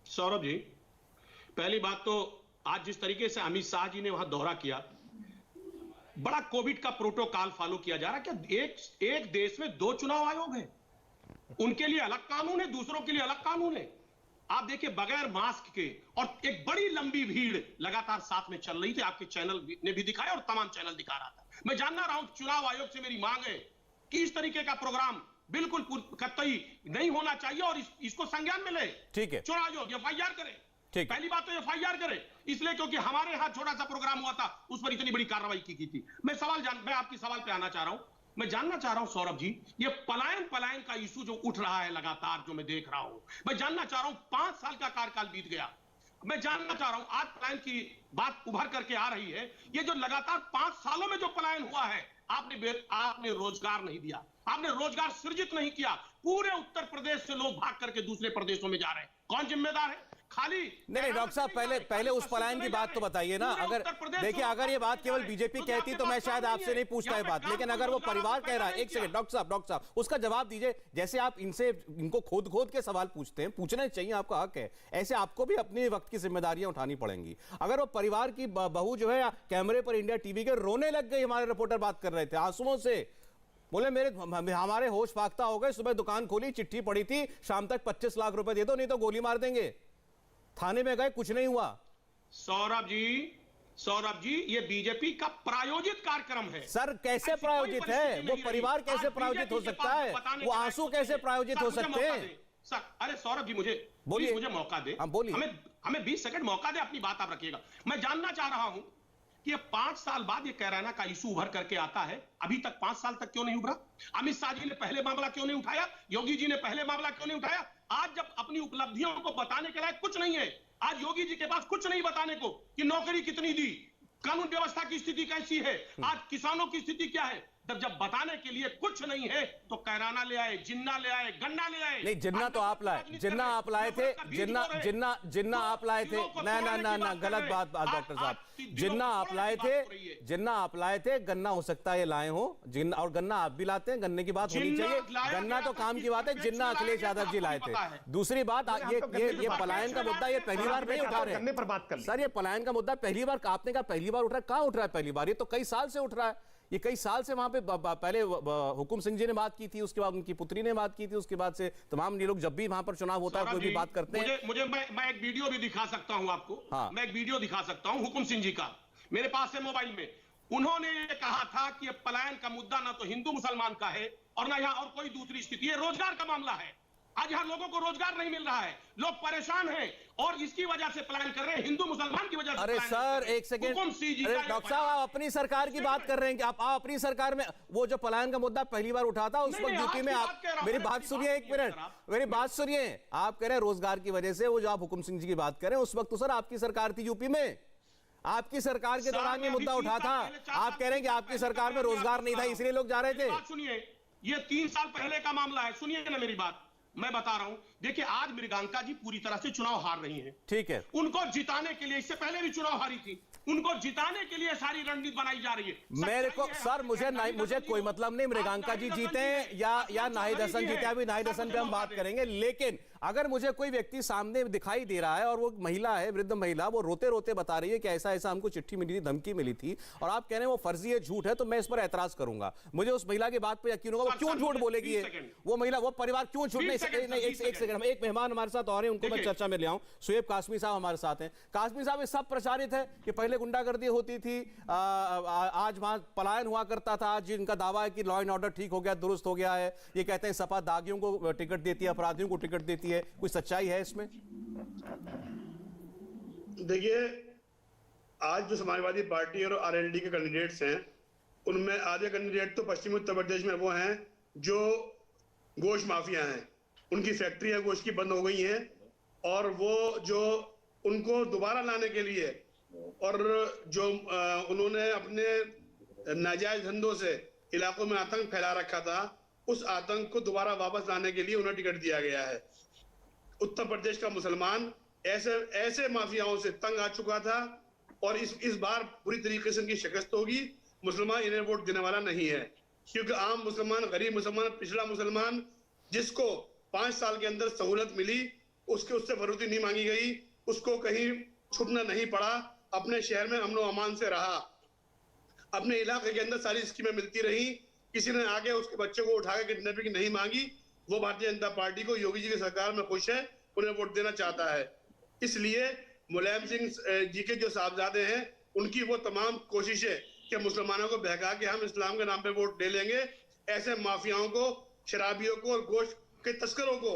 Speaker 5: सौरभ जी, पहली बात तो आज जिस तरीके से अमित शाह जी ने वहां दौरा किया, बड़ा कोविड का प्रोटोकॉल फॉलो किया जा रहा है। क्या एक देश में 2 चुनाव आयोग हैं? उनके लिए अलग कानून है, दूसरों के लिए अलग कानून है। आप देखिए बगैर मास्क के, और एक बड़ी लंबी भीड़ लगातार साथ में चल रही थी। आपके चैनल ने भी दिखाया और तमाम चैनल दिखा रहा था। मैं जानना रहा हूं, चुनाव आयोग से मेरी मांग है कि इस तरीके का प्रोग्राम बिल्कुल कतई नहीं होना चाहिए और इसको संज्ञान में ले। ठीक है, चुनाव आयोग एफआईआर करे। पहली बात तो एफआईआर करे, इसलिए क्योंकि हमारे यहां छोटा सा प्रोग्राम हुआ था, उस पर इतनी बड़ी कार्रवाई की थी। मैं आपकी सवाल पे आना चाह रहा हूं। मैं जानना चाह रहा हूं सौरभ जी, ये पलायन का इशू जो उठ रहा है लगातार, जो मैं देख रहा हूं, मैं जानना चाह रहा हूं, 5 साल का कार्यकाल बीत गया, मैं जानना चाह रहा हूं, आज पलायन की बात उभर करके आ रही है। ये जो लगातार 5 सालों में जो पलायन हुआ है, आपने रोजगार नहीं दिया, आपने रोजगार सृजित नहीं किया। पूरे उत्तर प्रदेश से लोग भाग करके दूसरे प्रदेशों में जा रहे हैं। कौन जिम्मेदार है? खाली
Speaker 1: नहीं डॉक्टर साहब, पहले उस पलायन की बात तो बताइए ना। अगर देखिए, अगर ये बात केवल बीजेपी कहती तो मैं शायद आपसे नहीं पूछता है बात, लेकिन अगर वो परिवार कह रहा है, एक सेकंड डॉक्टर साहब उसका जवाब दीजिए। जैसे आप इनको खोद के सवाल पूछते हैं, पूछना चाहिए, आपका हक है, ऐसे आपको भी अपने वक्त की जिम्मेदारियां उठानी पड़ेंगी। अगर वो परिवार की बहू जो है कैमरे पर इंडिया टीवी के रोने लग गई, हमारे रिपोर्टर बात कर रहे थे आंसुओं से, बोले हमारे होश फाख्ता हो गए, सुबह दुकान खोली, चिट्ठी पड़ी थी, शाम तक 25 लाख रुपए दे दो नहीं तो गोली मार देंगे। थाने में गए, कुछ नहीं हुआ।
Speaker 5: सौरभ जी ये बीजेपी का प्रायोजित कार्यक्रम है।
Speaker 1: सर कैसे प्रायोजित है? वो परिवार कैसे प्रायोजित हो सकता है? वो आंसू कैसे प्रायोजित हो सकते हैं?
Speaker 5: सर अरे सौरभ जी मुझे मौका दे।
Speaker 1: बोलिए।
Speaker 5: हमें 20 सेकंड मौका दे, अपनी बात आप रखिएगा। मैं जानना चाह रहा हूं कि ये 5 साल बाद ये कैराना का इशू उभर करके आता है, अभी तक 5 साल तक क्यों नहीं उभरा? अमित शाह जी ने पहले मामला क्यों नहीं उठाया? योगी जी ने पहले मामला क्यों नहीं उठाया? आज जब अपनी उपलब्धियों को बताने के लायक कुछ नहीं है, आज योगी जी के पास कुछ नहीं बताने को कि नौकरी कितनी दी, कानून व्यवस्था की स्थिति कैसी है, आज किसानों की स्थिति क्या है, जब बताने के लिए कुछ नहीं है तो कैराना ले आए, जिन्ना ले आए, गन्ना ले आए।
Speaker 1: नहीं, जिन्ना तो आप लाए, जिन्ना आप लाए थे, जिन्ना आप लाए थे। ना गलत बात डॉक्टर साहब, जिन्ना आप लाए थे, गन्ना हो सकता है ये लाए हो, जिन्ना और गन्ना आप भी लाते हैं, गन्ने की बात होनी चाहिए। गन्ना तो काम की बात है, जिन्ना अखिलेश यादव जी लाए थे। दूसरी बात, ये पलायन का मुद्दा ये पहली बार नहीं उठा रहे सर, ये पलायन का मुद्दा पहली बार आपने कहा, पहली बार उठ रहा है। कहां उठ रहा है पहली बार? ये तो कई साल से उठ रहा है। ये कई साल से वहां पे पहले हुकुम सिंह जी ने बात की थी, उसके बाद उनकी पुत्री ने बात की थी, उसके बाद से तमाम लोग जब भी वहां पर चुनाव होता है कोई भी बात करते हैं।
Speaker 5: मैं एक वीडियो भी दिखा सकता हूं आपको।
Speaker 1: हाँ।
Speaker 5: मैं एक वीडियो दिखा सकता हूं हुकुम सिंह जी का, मेरे पास है मोबाइल में। उन्होंने ये कहा था कि ये पलायन का मुद्दा ना तो हिंदू मुसलमान का है और ना यहां और कोई दूसरी स्थिति है, रोजगार का मामला है। आज यहां लोगों को रोजगार नहीं मिल रहा है, लोग परेशान हैं और इसकी वजह से पलायन कर रहे हैं, हिंदू मुसलमान की वजह से।
Speaker 1: अरे सर एक सेकेंड, डॉक्टर साहब आप अपनी सरकार की बात कर रहे हैं कि आप अपनी सरकार में वो जो पलायन का मुद्दा पहली बार उठा था उस वक्त यूपी में आप, मेरी बात सुनिए एक मिनट, मेरी बात सुनिए। आप कह रहे हैं रोजगार की वजह से, वो जो आप हुकुम सिंह जी की बात कर रहे हैं उस वक्त तो सर आपकी सरकार थी यूपी में, आपकी सरकार के दौरान ये मुद्दा उठा था। आप कह रहे हैं कि आपकी सरकार में रोजगार नहीं था इसलिए लोग जा रहे थे।
Speaker 5: सुनिए, ये 3 साल पहले का मामला है, सुनिए ना मेरी बात, मैं बता रहा हूं। देखिए आज मृगांका जी पूरी तरह से चुनाव हार रही हैं, ठीक है, उनको जिताने के लिए, इससे पहले भी चुनाव हारी थी, उनको जिताने के लिए सारी रणनीति बनाई जा रही है।
Speaker 1: मेरे को सर मुझे कोई मतलब नहीं मृगांका जी जीते या नाहिद हसन जीते, अभी नाहिद हसन पे हम बात करेंगे, लेकिन अगर मुझे कोई व्यक्ति सामने दिखाई दे रहा है और वो महिला है, वृद्ध महिला, वो रोते रोते बता रही है कि ऐसा ऐसा हमको चिट्ठी मिली थी, धमकी मिली थी, और आप कह रहे हैं वो फर्जी है, झूठ है, तो मैं इस पर एतराज करूंगा। मुझे उस महिला की बात पर यकीन होगा, वो क्यों झूठ बोलेगी, वो महिला, वो परिवार क्यों झूठ नहीं। एक मेहमान हमारे साथ और हैं, उनको मैं चर्चा में ले आऊं। सुएब कासमी साहब हमारे साथ हैं। कासमी साहब, ये सब प्रचारित है कि पहले गुंडागर्दी होती थी, आज वहां पलायन हुआ करता था, आज इनका दावा है कि लॉ एंड ऑर्डर ठीक हो गया, दुरुस्त हो गया है। ये कहते हैं सपा दागियों को टिकट देती है, अपराधियों को टिकट देती है, कुछ सच्चाई है इसमें?
Speaker 6: देखिए, आज जो समाजवादी पार्टी और आरएलडी के कैंडिडेट्स हैं, उनमें आधे कैंडिडेट तो पश्चिमी उत्तर प्रदेश में वो हैं जो गोश्त माफिया हैं, उनकी फैक्ट्रियां गोश्त की बंद हो गई हैं, और वो जो उनको दोबारा लाने के लिए और जो उन्होंने अपने नाजायज धंधों से इलाकों में आतंक फैला रखा था, उस आतंक को दोबारा वापस लाने के लिए उन्हें टिकट दिया गया है। उत्तर प्रदेश का मुसलमान ऐसे माफियाओं से तंग आ चुका था, और इस बार पूरी तरीके से उनकी शिकस्त होगी। मुसलमान इन्हें वोट देने वाला नहीं है, क्योंकि आम मुसलमान, गरीब मुसलमान, पिछड़ा मुसलमान, जिसको 5 साल के अंदर सहूलत मिली, उससे फरोती नहीं मांगी गई, उसको कहीं छुपना नहीं पड़ा, अपने शहर में अमन अमान से रहा, अपने इलाके के अंदर सारी स्कीमें मिलती रही, किसी ने आगे उसके बच्चे को उठा के किडनैपिंग नहीं मांगी। वो भारतीय जनता पार्टी को, योगी जी की सरकार में खुश है, उन्हें वोट देना चाहता है। इसलिए मुलायम सिंह जी के जो साहबजादे हैं, उनकी वो तमाम कोशिशें कि मुसलमानों को बहका के हम इस्लाम के नाम पे वोट ले लेंगे, ऐसे माफियाओं को, शराबियों को और गोश्त के तस्करों को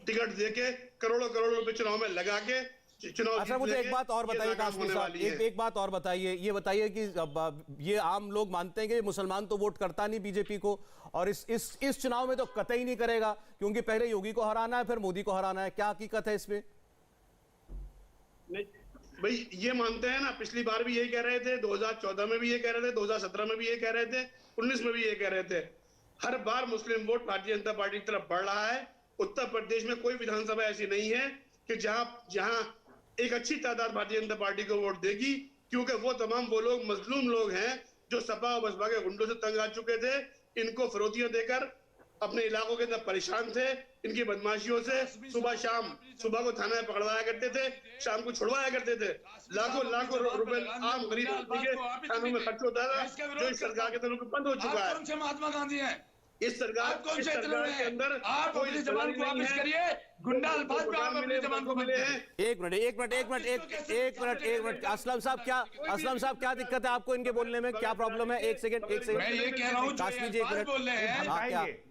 Speaker 6: टिकट देके करोड़ों करोड़ रुपए चुनाव में लगा के चुनाव।
Speaker 1: अच्छा, मुझे एक बात और बताइए कासमी साहब, एक बात और बताइए, ये बताइए कि ये आम लोग मानते हैं कि मुसलमान तो वोट करता नहीं बीजेपी को, और इस चुनाव में तो कतई नहीं करेगा, क्योंकि पहले योगी को हराना है, फिर मोदी को हराना है। क्या हकीकत है इसमें?
Speaker 6: नहीं भाई, ये मानते हैं ना, पिछली बार भी यही कह रहे थे, 2014 में भी ये कह रहे थे, 2017 में भी ये कह रहे थे, 19 में भी ये कह रहे थे। हर बार मुस्लिम वोट भारतीय जनता पार्टी की तरफ बढ़ रहा है। उत्तर प्रदेश में कोई विधानसभा ऐसी नहीं है कि जहां एक अच्छी तादाद भारतीय जनता पार्टी को वोट देगी, क्योंकि वो लोग मजलूम लोग हैं जो सपा और बसपा के गुंडों से तंग आ चुके थे। इनको फिरौतियां देकर अपने इलाकों के अंदर परेशान थे। इनकी बदमाशियों से सुबह को थाना में पकड़वाया करते थे, शाम को छुड़वाया करते थे। लाखों रुपए आम गरीब आदमी के थानों में खर्च होता था, जो इस सरकार के तरफ बंद हो चुका है।
Speaker 4: कौन से महात्मा गांधी हैं?
Speaker 6: इस सरकार के अंदर
Speaker 4: आप अपनी जबान को वापस करिए, गुंडा अल्फाज पे आप अपनी जबान को मिले हैं।
Speaker 1: एक मिनट असलम साहब क्या दिक्कत है आपको इनके बोलने में, क्या प्रॉब्लम है? एक सेकंड
Speaker 4: मैं ये कह रहा हूँ,
Speaker 1: काश्मी जी, एक मिनट
Speaker 4: बोल रहे हैं,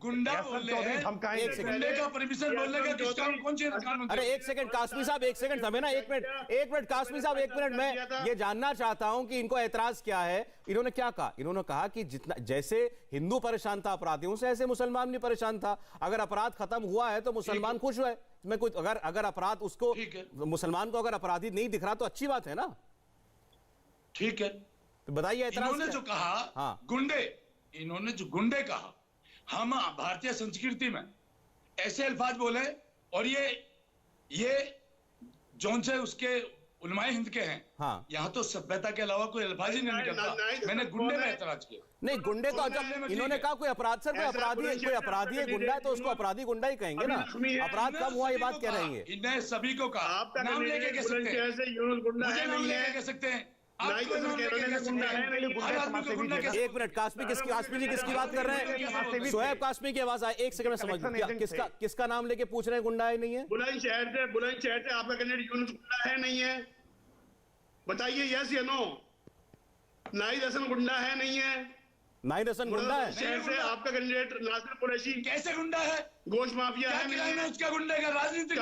Speaker 4: गुंडा बोल रहे हैं, गुंडे का परमिशन बोलने का किसका, कौन सी सरकार?
Speaker 1: अरे एक सेकंड काश्मी साहब, एक सेकंड समय ना, एक मिनट काश्मी साहब, एक मिनट। मैं ये जानना चाहता हूं कि इनको ऐतराज क्या है। इन्होंने क्या कहा? इन्होंने कहा कि जितना जैसे हिंदू परेशान था अपराधियों से, ऐसे मुसलमान भी परेशान था। अगर अपराध खत्म हुआ है तो मुसलमान खुश हुए। मैं कुछ अगर अपराध उसको मुसलमान को अगर अपराधी नहीं दिख रहा तो अच्छी बात है ना।
Speaker 4: ठीक है,
Speaker 1: तो बताइए
Speaker 4: इन्होंने जो कहा,
Speaker 1: हाँ।
Speaker 4: इन्होंने जो गुंडे कहा, हम भारतीय संस्कृति में ऐसे अल्फाज बोले, और ये जौन से उसके उलमाए हिंद के हैं, हाँ। यहाँ तो सभ्यता के अलावा कोई अल्फाज ही नहीं निकलता। मैंने गुंडे में ऐतराज किया।
Speaker 1: नहीं, गुंडे तो जब इन्होंने कहा कोई अपराध, सर कोई अपराधी है गुंडा है तो उसको अपराधी गुंडा ही कहेंगे ना। अपराध कम हुआ ये बात कह रही है।
Speaker 4: इन्हें सभी को कहा, नाम लेके कह सकते हैं, मुझे नाम लेके कह सकते हैं,
Speaker 1: एक मिनट काश्मी जी किसकी बात कर रहे हैं? शोएब काश्मी की आवाज आए, एक सेकंड में समझ गया। किसका नाम लेके पूछ रहे हैं गुंडा है नहीं है?
Speaker 6: बुलंदशहर से आपका कैंडिडेट यूनुस गुंडा है नहीं है? बताइए यस या नो। नाहिद हसन गुंडा है नहीं है?
Speaker 1: नाहिद हसन गुंडा है।
Speaker 6: शहर से आपका कैंडिडेट नासिर कुरैशी
Speaker 4: कैसे गुंडा है?
Speaker 6: गोश्त माफिया है नहीं है?
Speaker 4: उसका गुंडे का राजनीतिक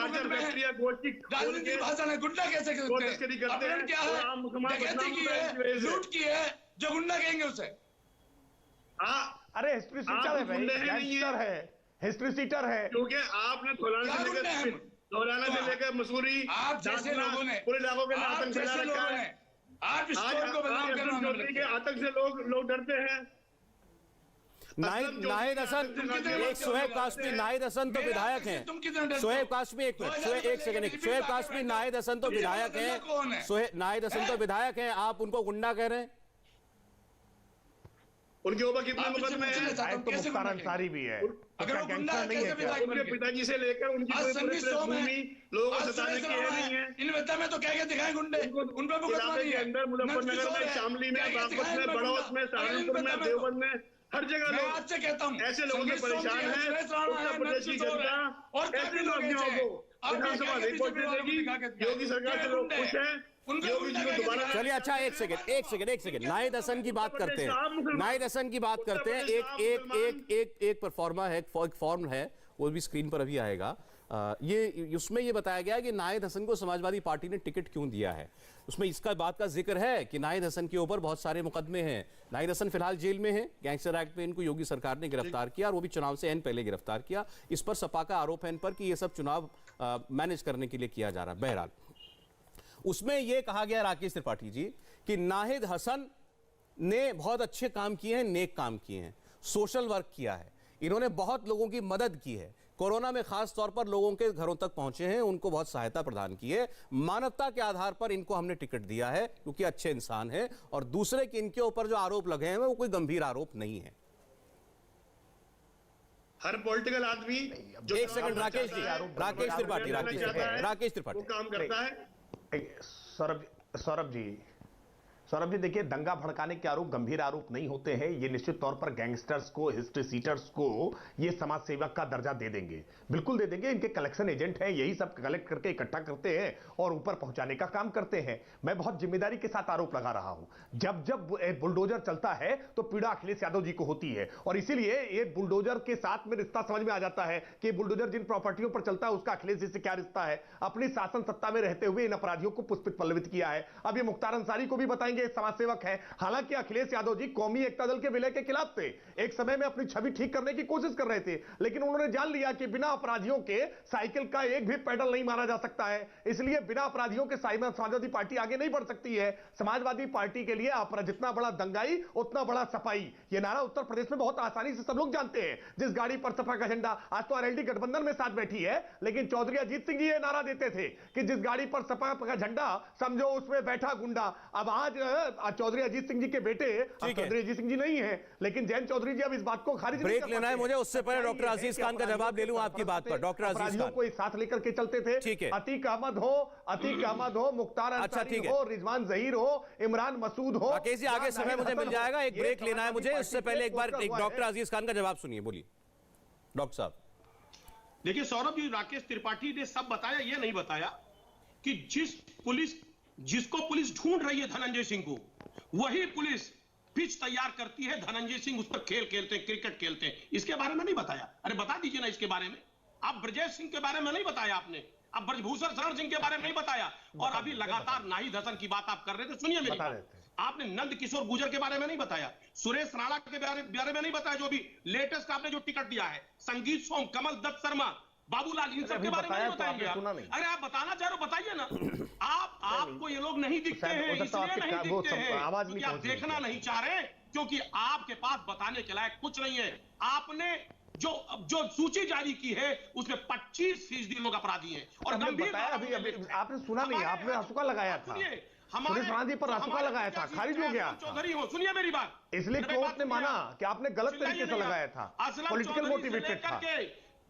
Speaker 4: भाषा में गुंडा कैसे अपहरण क्या है, डकैती की है, लूट की है, जो गुंडा कहेंगे उसे?
Speaker 3: अरे हिस्ट्री सीटर है भाई, गैंगस्टर है, हिस्ट्री सीटर है।
Speaker 6: क्योंकि आपने धौलाना से लेकर मसूरी,
Speaker 4: आप जैसे लोगों ने
Speaker 6: पूरे इलाकों के आतंक फैला रखा है।
Speaker 4: आप को बदनाम करना,
Speaker 6: आतंक से लोग डरते हैं।
Speaker 1: नाहिद हसन, एक शोएब काश्मी, नाहिद हसन तो विधायक हैं। शोएब काश्मी, एक मिनट, एक सेकंड, शोएब काश्मी, नाहिद हसन तो विधायक हैं। नाहिद हसन तो विधायक हैं, आप उनको गुंडा कह रहे हैं?
Speaker 6: उनके ऊपर कितने मुकदमे हैं?
Speaker 3: तो मुख्तार अंसारी भी है,
Speaker 4: अगर वो गुंडा है कैसे विधायक?
Speaker 6: उनके पिताजी से लेकर उनकी लोगों को सताने की नहीं है।
Speaker 4: इन में तो क्या दिखाएं गुंडे, उन पर मुकदमा नहीं है।
Speaker 6: अंदर मुजफ्फरनगर में, शामली में, बागपत में, बड़ौत में, सहारनपुर में, देवबंद में, हर जगह लोग
Speaker 4: आपसे कहता हूं,
Speaker 6: ऐसे लोगों से परेशान हैं। उत्तर प्रदेश की जनता
Speaker 4: और
Speaker 6: ऐसे लोगों को विधानसभा नहीं पहुंचने देगी। योगी सरकार से लोग खुश हैं।
Speaker 1: चलिए, अच्छा एक सेकंड नाहिद हसन की बात करते हैं। नाहिद हसन की बात करते हैं। एक परफॉर्मा है, एक फॉर्म है, वो भी स्क्रीन पर अभी आएगा। उसमें ये बताया गया कि नाहिद हसन को समाजवादी पार्टी ने टिकट क्यों दिया है। उसमें इसका बात का जिक्र है कि नाहिद हसन के ऊपर बहुत सारे मुकदमे हैं। नाहिद हसन फिलहाल जेल में है। गैंगस्टर एक्ट में इनको योगी सरकार ने गिरफ्तार किया, और वो भी चुनाव से पहले गिरफ्तार किया। इस पर सपा का आरोप है इन पर कि ये सब चुनाव मैनेज करने के लिए किया जा रहा है। बहरहाल उसमें यह कहा गया राकेश त्रिपाठी जी कि नाहिद हसन ने बहुत अच्छे काम किए हैं, नेक काम किए हैं, सोशल वर्क किया है, इन्होंने बहुत लोगों की मदद की है, कोरोना में खास तौर पर लोगों के घरों तक पहुंचे हैं, उनको बहुत सहायता प्रदान की है। मानवता के आधार पर इनको हमने टिकट दिया है क्योंकि अच्छे इंसान हैं। और दूसरे के इनके ऊपर जो आरोप लगे हैं वो कोई गंभीर आरोप नहीं है।
Speaker 6: हर पॉलिटिकल आदमी,
Speaker 1: एक सेकंड राकेश त्रिपाठी
Speaker 6: काम करता है।
Speaker 3: सौरभ जी देखिए, दंगा भड़काने के आरोप गंभीर आरोप नहीं होते हैं। ये निश्चित तौर पर गैंगस्टर्स को, हिस्ट्री सीटर्स को ये समाज सेवक का दर्जा दे देंगे, बिल्कुल दे देंगे। इनके कलेक्शन एजेंट हैं, यही सब कलेक्ट करके इकट्ठा करते हैं और ऊपर पहुंचाने का काम करते हैं। मैं बहुत जिम्मेदारी के साथ आरोप लगा रहा हूं। जब बुलडोजर चलता है तो पीड़ा अखिलेश यादव जी को होती है, और इसीलिए ये बुलडोजर के साथ में रिश्ता समझ में आ जाता है कि बुलडोजर जिन प्रॉपर्टियों पर चलता है उसका अखिलेश जी से क्या रिश्ता है। अपनी शासन सत्ता में रहते हुए इन अपराधियों को पुष्पित पल्लवित किया है। अब ये मुख्तार अंसारी को भी बताएंगे के समाजसेवक हैं। हालांकि अखिलेश यादव जी कौमी एकता दल के विलय के खिलाफ थे, एक समय में अपनी छवि ठीक करने की कोशिश कर रहे थे, लेकिन उन्होंने जान लिया कि बिना अपराधियों के साइकिल का एक भी पैडल नहीं मारा जा सकता है, इसलिए बिना अपराधियों के समाजवादी पार्टी आगे नहीं बढ़ सकती है। समाजवादी पार्टी के लिए जितना बड़ा दंगाई उतना बड़ा सफाई, ये नारा उत्तर प्रदेश में बहुत आसानी से सब लोग जानते हैं। जिस गाड़ी पर सपा का झंडा, आज तो आरएलडी गठबंधन में साथ बैठी है, लेकिन चौधरी अजीत सिंह जी ये नारा देते थे कि जिस गाड़ी पर सपा का झंडा समझो उसमें बैठा गुंडा। अब आज चौधरी अजीत सिंह जी के बेटे चौधरी अजीत सिंह जी नहीं है, लेकिन जयंत चौधरी जी अब इस बात को खारिज
Speaker 1: ब्रेक लेना है मुझे, उससे पहले डॉक्टर अजीज खान का जवाब ले लूं आपकी बात पर। डॉक्टर अजीज खान
Speaker 3: को एक साथ लेकर के चलते थे,
Speaker 1: ठीक है।
Speaker 3: अतीक अहमद हो, मुख्तार अंसारी हो, रिजवान जहीर हो, इमरान मसूद हो।
Speaker 1: राकेश जी आगे समय मुझे मिल जाएगा, एक ब्रेक लेना है मुझे, उससे पहले एक बार एक डॉक्टर अजीज खान का जवाब सुनिए। बोलिए डॉक्टर साहब।
Speaker 5: देखिए सौरभ जी, राकेश त्रिपाठी ने सब बताया, ये नहीं बताया कि जिसको पुलिस ढूंढ रही है धनंजय सिंह को, वही पुलिस पिच तैयार करती है, धनंजय सिंह उस पर खेल खेलते हैं, क्रिकेट खेलते हैं। इसके बारे में नहीं बताया। अरे बता दीजिए ना इसके बारे में। आप ब्रजेश सिंह के बारे में नहीं बताया आपने, अब ब्रजभूषण शरण सिंह के बारे में नहीं बताया, और अभी लगातार नाहिद हसन की बात आप कर रहे थे। सुनिए मेरी बात, आपने नंद किशोर गुर्जर के बारे में नहीं बताया, सुरेश राणा के बारे में नहीं बताया, जो भी लेटेस्ट आपने जो टिकट दिया है, संगीत सोम, कमल दत्त शर्मा, बाबूलाल, इन सब के बारे में नहीं बताएंगे आप? अरे आप बताना चाह रहे हो, बताइए ना। आपको ये लोग नहीं दिखते हैं, इसलिए नहीं दिखते हैं क्योंकि आप देखना नहीं चाह रहे, क्योंकि आपके पास बताने के लायक कुछ नहीं है। आपने जो सूची जारी की है उसमें 25% लोग अपराधी हैं, और गंभीर
Speaker 3: अभी आपने सुना नहीं, आपने हंसुका लगाया था, सुरेश राणा जी पर हंसुका लगाया था, खारिज हो गया।
Speaker 5: चौधरी हो, सुनिए मेरी बात,
Speaker 3: इसलिए कोर्ट ने माना कि आपने गलत तरीके से लगाया था, पॉलिटिकल मोटिवेटेड था।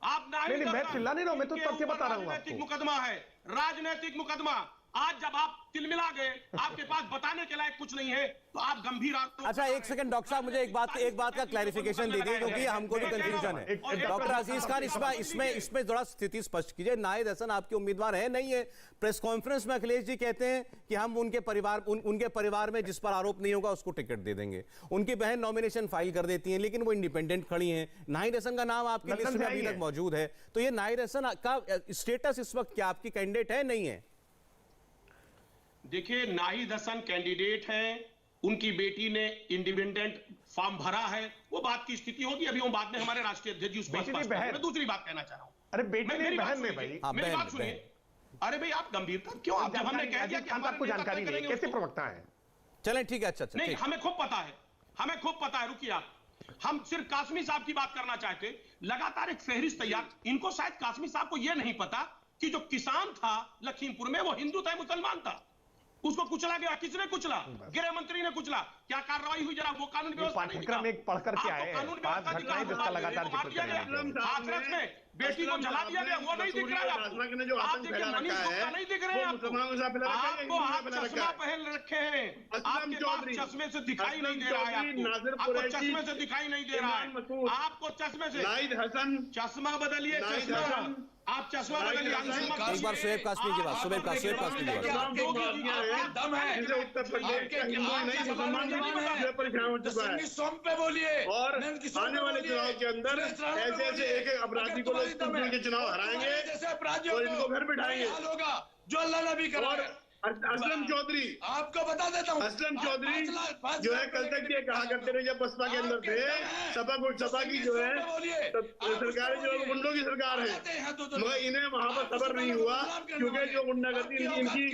Speaker 5: आप
Speaker 3: नहीं, मैं चिल्ला नहीं रहा हूं, मैं तो तथ्य बता रहा हूं।
Speaker 5: राजनीतिक मुकदमा है, राजनीतिक मुकदमा। आज जब आप तिलमिला गए, आपके पास बताने के लायक कुछ नहीं है, तो आप गंभीर आरोप।
Speaker 1: अच्छा एक सेकंड डॉक्टर साहब, मुझे एक बात का क्लैरिफिकेशन दीजिए, क्योंकि हमको भी कंफ्यूजन है। डॉक्टर अजीज खान इसमें थोड़ा स्थिति स्पष्ट कीजिए। नाहिद हसन आपके उम्मीदवार है नहीं है? प्रेस कॉन्फ्रेंस में अखिलेश जी कहते हैं कि हम उनके परिवार में जिस पर आरोप नहीं होगा उसको टिकट दे देंगे। उनकी बहन नॉमिनेशन फाइल कर देती है, लेकिन वो इंडिपेंडेंट खड़ी हैं। नाहिद हसन का नाम आपकी लिस्ट में अभी तक मौजूद है, तो ये नाहिद हसन का स्टेटस इस वक्त क्या आपकी कैंडिडेट है नहीं है?
Speaker 5: देखिए, नाहिद हसन कैंडिडेट हैं, उनकी बेटी ने इंडिपेंडेंट फॉर्म भरा है, वो बात की स्थिति होगी, अभी वो बाद में हमारे राष्ट्रीय अध्यक्ष जी उस पर। मैं दूसरी बात कहना चाह रहा हूं।
Speaker 3: अरे बेटी नहीं, बहन में भाई,
Speaker 5: मेरी बात सुनिए। अरे भाई आप गंभीरता क्यों? आप जब हमने कह दिया कि
Speaker 3: आपको जानकारी नहीं, कैसे प्रवक्ता है?
Speaker 1: चलें ठीक है। अच्छा
Speaker 5: नहीं, हमें खूब पता है, हमें खूब पता है। रुकिए आप, हम सिर्फ कासमी साहब की बात करना चाहते। लगातार एक फहरिस्त तैयार, इनको शायद कासमी साहब को यह नहीं पता कि जो किसान था लखीमपुर में, वो हिंदू था, मुसलमान था, उसको कुचला गया। किसने कुचला? गृह मंत्री ने कुचला। क्या कार्रवाई हुई? जरा वो कानून व्यवस्था
Speaker 3: पाठ्यक्रम एक पढ़ करके आए,
Speaker 5: कानून व्यवस्था हाथरस में बेटी को जला दिया गया, वो नहीं दिख रहा है आपको? आप देखिए मनीष गुप्ता नहीं दिख रहे हैं आपको आप चश्मा पहन रखे हैं, आपके पास चश्मे से दिखाई नहीं दे रहा है, आपको चश्मे से दिखाई नहीं दे रहा है, आपको चश्मे से। चश्मा बदलिए, आप चश्मा बदलिए।
Speaker 1: एक बार शुएब कासमी की बात, शुएब कासमी की बात।
Speaker 4: दम है उत्तर प्रदेश के हिंदू नहीं मुसलमान परेशान हो चुका है। सोम पे बोलिए, और आने वाले चुनाव के अंदर ऐसे एक अपराधी को के चुनाव हराएंगे और इनको घर बिठाएंगे, जो अल्लाह ने भी करा। असलम चौधरी, आपको बता देता हूँ, असलम चौधरी जो है कल तक ये कहा करते रहे जब बसपा के अंदर थे, सपा की जो है सरकार जो गुंडों की सरकार है, मगर इन्हें वहां पर सबर नहीं हुआ, क्योंकि जो गुंडागर्दी इनकी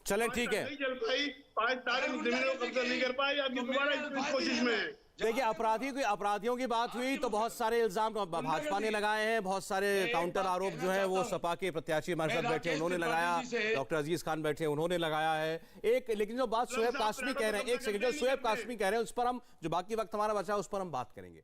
Speaker 1: चले ठीक है,
Speaker 6: नहीं चल पाई, 5 तारीख जमीनों को कब्जा नहीं कर पाई, अभी दोबारा इस कोशिश में है।
Speaker 1: देखिए अपराधियों की बात हुई तो बहुत सारे इल्जाम भाजपा ने लगाए हैं, बहुत सारे काउंटर आरोप जो है वो सपा के प्रत्याशी हमारे साथ बैठे उन्होंने लगाया, डॉक्टर अजीज खान बैठे उन्होंने लगाया है एक। लेकिन जो बात शुएब कासमी कह रहे हैं, एक सेकंड, जो शुएब कासमी कह रहे हैं उस पर हम, जो बाकी वक्त हमारा बचा उस पर हम बात करेंगे।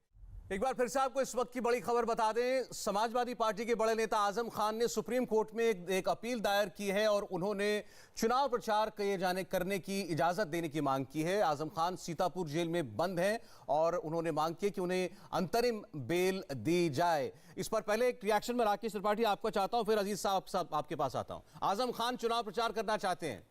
Speaker 1: एक बार फिर से आपको इस वक्त की बड़ी खबर बता दें, समाजवादी पार्टी के बड़े नेता आजम खान ने सुप्रीम कोर्ट में एक अपील दायर की है और उन्होंने चुनाव प्रचार करने की इजाजत देने की मांग की है। आजम खान सीतापुर जेल में बंद हैं और उन्होंने मांग की कि उन्हें अंतरिम बेल दी जाए। इस पर पहले एक रिएक्शन में राकेश त्रिपाठी आपको चाहता हूं, फिर अजीज साहब आपके पास आता हूं। आजम खान चुनाव प्रचार करना चाहते हैं।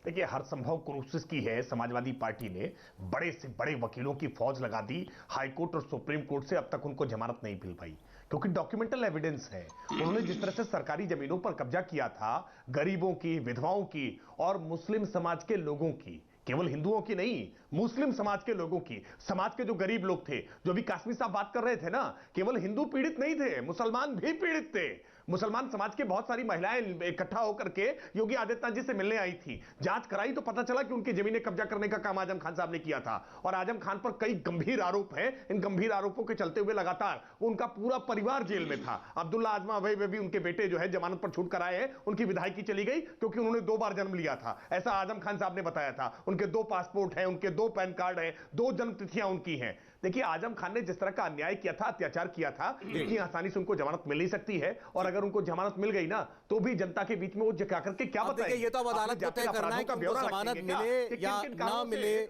Speaker 3: देखिए, हर संभव कोशिश की है समाजवादी पार्टी ने, बड़े से बड़े वकीलों की फौज लगा दी, हाईकोर्ट और सुप्रीम कोर्ट से अब तक उनको जमानत नहीं मिल पाई, क्योंकि डॉक्यूमेंटल एविडेंस है। उन्होंने जिस तरह से सरकारी जमीनों पर कब्जा किया था, गरीबों की, विधवाओं की और मुस्लिम समाज के लोगों की, केवल हिंदुओं की नहीं, मुस्लिम समाज के लोगों की, समाज के जो गरीब लोग थे, जो भी काश्मीर साहब बात कर रहे थे ना, केवल हिंदू पीड़ित नहीं थे, मुसलमान भी पीड़ित थे। मुसलमान समाज के बहुत सारी महिलाएं इकट्ठा होकर के योगी आदित्यनाथ जी से मिलने आई थी, जांच कराई तो पता चला कि उनकी जमीनें कब्जा करने का काम आजम खान साहब ने किया था। और आजम खान पर कई गंभीर आरोप हैं। इन गंभीर आरोपों के चलते हुए लगातार उनका पूरा परिवार जेल में था। अब्दुल्ला आजमा अभय में भी उनके बेटे जो है जमानत पर छूट कर आए हैं, उनकी विधायकी चली गई क्योंकि उन्होंने 2 बार जन्म लिया था, ऐसा आजम खान साहब ने बताया था। उनके 2 पासपोर्ट हैं, उनके 2 पैन कार्ड हैं, 2 जन्म तिथियां उनकी हैं। देखिए, आजम खान ने जिस तरह का अन्याय किया था, अत्याचार किया था, इतनी आसानी से उनको जमानत मिल नहीं सकती है। और अगर उनको जमानत मिल गई ना, तो भी जनता के बीच में वो जगा करके क्या बताएंगे?
Speaker 1: ये तो अब अदालत को तय करना है कि उनको जमानत मिले या ना मिले।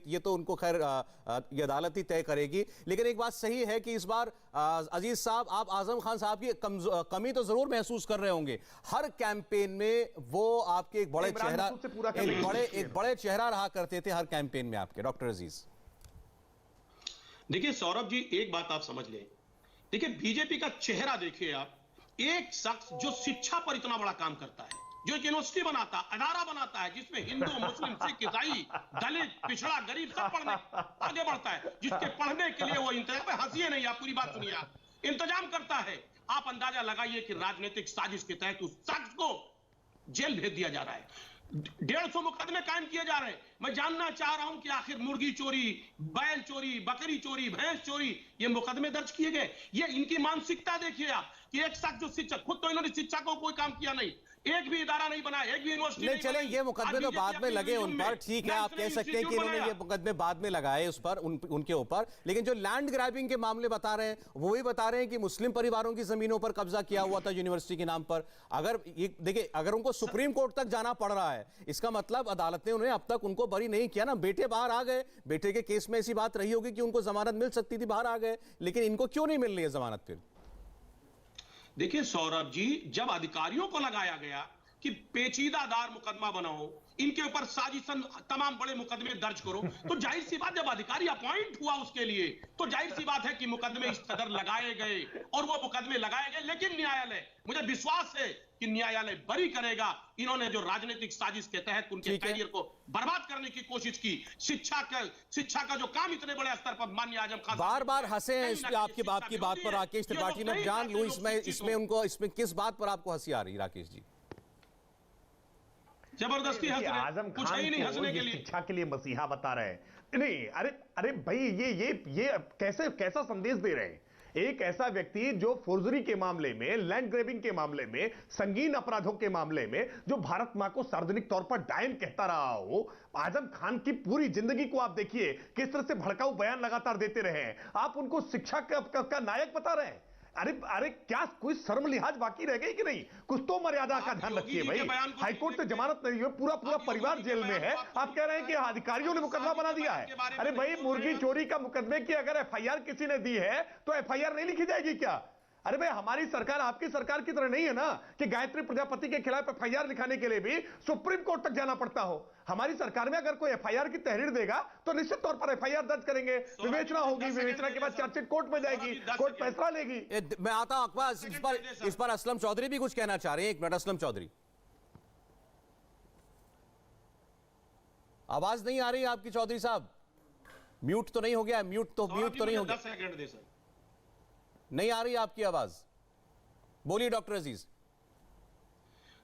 Speaker 1: ये तो उनको खैर ये अदालत ही तय करेगी। लेकिन एक बात सही है कि इस बार अजीज साहब, आप आजम खान साहब की कमी तो जरूर महसूस कर रहे होंगे। हर कैंपेन में वो आपके एक बड़े चेहरा रहा करते थे, हर कैंपेन में आपके। डॉक्टर अजीज,
Speaker 5: देखिए सौरभ जी, एक बात आप समझ लें। देखिए, बीजेपी का चेहरा देखिए आप, एक शख्स जो शिक्षा पर इतना बड़ा काम करता है, जो एक यूनिवर्सिटी बनाता, अदारा बनाता है, जिसमें हिंदू, मुस्लिम, सिख, ईसाई, दलित, पिछड़ा, गरीब सब पढ़ने आगे बढ़ता है, जिसके पढ़ने के लिए वो इंतजाम, हंसिए नहीं, आप पूरी बात सुनिए, आप इंतजाम करता है। आप अंदाजा लगाइए कि राजनीतिक साजिश के तहत उस शख्स को जेल भेज दिया जा रहा है। 150 मुकदमे कायम किए जा रहे हैं। मैं जानना चाह रहा हूं कि आखिर मुर्गी चोरी, बैल चोरी, बकरी चोरी, भैंस चोरी, ये मुकदमे दर्ज किए गए। ये इनकी मानसिकता देखिए आप, कि एक शख्स जो शिक्षक, खुद तो इन्होंने शिक्षा को कोई काम किया नहीं, एक भी इदारा नहीं बनाया, एक भी यूनिवर्सिटी नहीं
Speaker 1: चले, ये मुकदमे तो बाद में लगे उन पर, ठीक है, आप कह सकते हैं कि इन्होंने ये मुकदमे बाद में लगाए उस पर, उनके ऊपर। लेकिन जो लैंड ग्रैबिंग के मामले बता रहे हैं, वो भी बता रहे हैं कि मुस्लिम परिवारों की जमीनों पर कब्जा किया हुआ था यूनिवर्सिटी के नाम पर। अगर ये देखिए, अगर उनको सुप्रीम कोर्ट तक जाना पड़ रहा है, इसका मतलब अदालत ने उन्हें अब तक उनको बरी नहीं किया ना। बेटे बाहर आ गए, बेटे के केस में ऐसी बात रही होगी कि उनको जमानत मिल सकती थी, बाहर आ गए, लेकिन इनको क्यों नहीं मिल रही है जमानत फिर?
Speaker 5: देखिए सौरभ जी, जब अधिकारियों को लगाया गया कि पेचीदादार मुकदमा बनाओ, इनके ऊपर साजिशन, तमाम बड़े मुकदमे दर्ज करो, तो जाहिर सी बात, जब अधिकारी अपॉइंट हुआ उसके लिए, तो जाहिर सी बात है कि मुकदमे इस कदर लगाए गए, और वो मुकदमे लगाए गए। लेकिन न्यायालय, मुझे विश्वास है कि न्यायालय बरी करेगा। इन्होंने जो राजनीतिक साजिश के तहत उनके कैरियर को बर्बाद करने की कोशिश की, शिक्षा का जो काम इतने बड़े स्तर पर माननीय आजम खान
Speaker 1: बार बार हंसे हैं इस पे, आपकी बात की बात पर राकेश त्रिपाठी, मैं जान लूं इसमें किस बात पर आपको हंसी आ रही राकेश जी?
Speaker 5: जबरदस्ती
Speaker 3: आजम खान को ये शिक्षा के लिए मसीहा बता रहे हैं। नहीं, अरे भाई, ये कैसा संदेश दे रहे हैं? एक ऐसा व्यक्ति जो फोर्जरी के मामले में, लैंड ग्रैबिंग के मामले में, संगीन अपराधों के मामले में, जो भारत मां को सार्वजनिक तौर पर डायन कहता रहा हो, आजम खान की पूरी जिंदगी को आप देखिए किस तरह से भड़काऊ बयान लगातार देते रहे हैं। आप उनको शिक्षा का नायक बता रहे हैं। अरे क्या कोई शर्म लिहाज बाकी रह गई कि नहीं? कुछ तो मर्यादा का ध्यान रखिए भाई। हाईकोर्ट से जमानत नहीं हुई, पूरा परिवार जेल में है, आप कह रहे हैं कि अधिकारियों ने मुकदमा बना दिया है। अरे भाई, मुर्गी चोरी का मुकदमे की अगर एफआईआर किसी ने दी है तो एफआईआर नहीं लिखी जाएगी क्या? अरे भाई, हमारी सरकार आपकी सरकार की तरह नहीं है ना कि गायत्री प्रजापति के खिलाफ एफआईआर लिखाने के लिए भी सुप्रीम कोर्ट तक जाना पड़ता हो। हमारी सरकार में अगर कोई एफआईआर की तहरीर देगा तो निश्चित तौर पर एफआईआर दर्ज करेंगे, विवेचना होगी, विवेचना के बाद चार्जशीट कोर्ट में जाएगी, कोर्ट फैसला लेगी।
Speaker 1: मैं आता हूं अकबर, इस पर असलम चौधरी भी कुछ कहना चाह रहे हैं। 1 मिनट, असलम चौधरी, आवाज नहीं आ रही आपकी चौधरी साहब। म्यूट तो नहीं हो गया? म्यूट तो नहीं हो गया? नहीं आ रही आपकी आवाज, बोलिए डॉक्टर अजीज।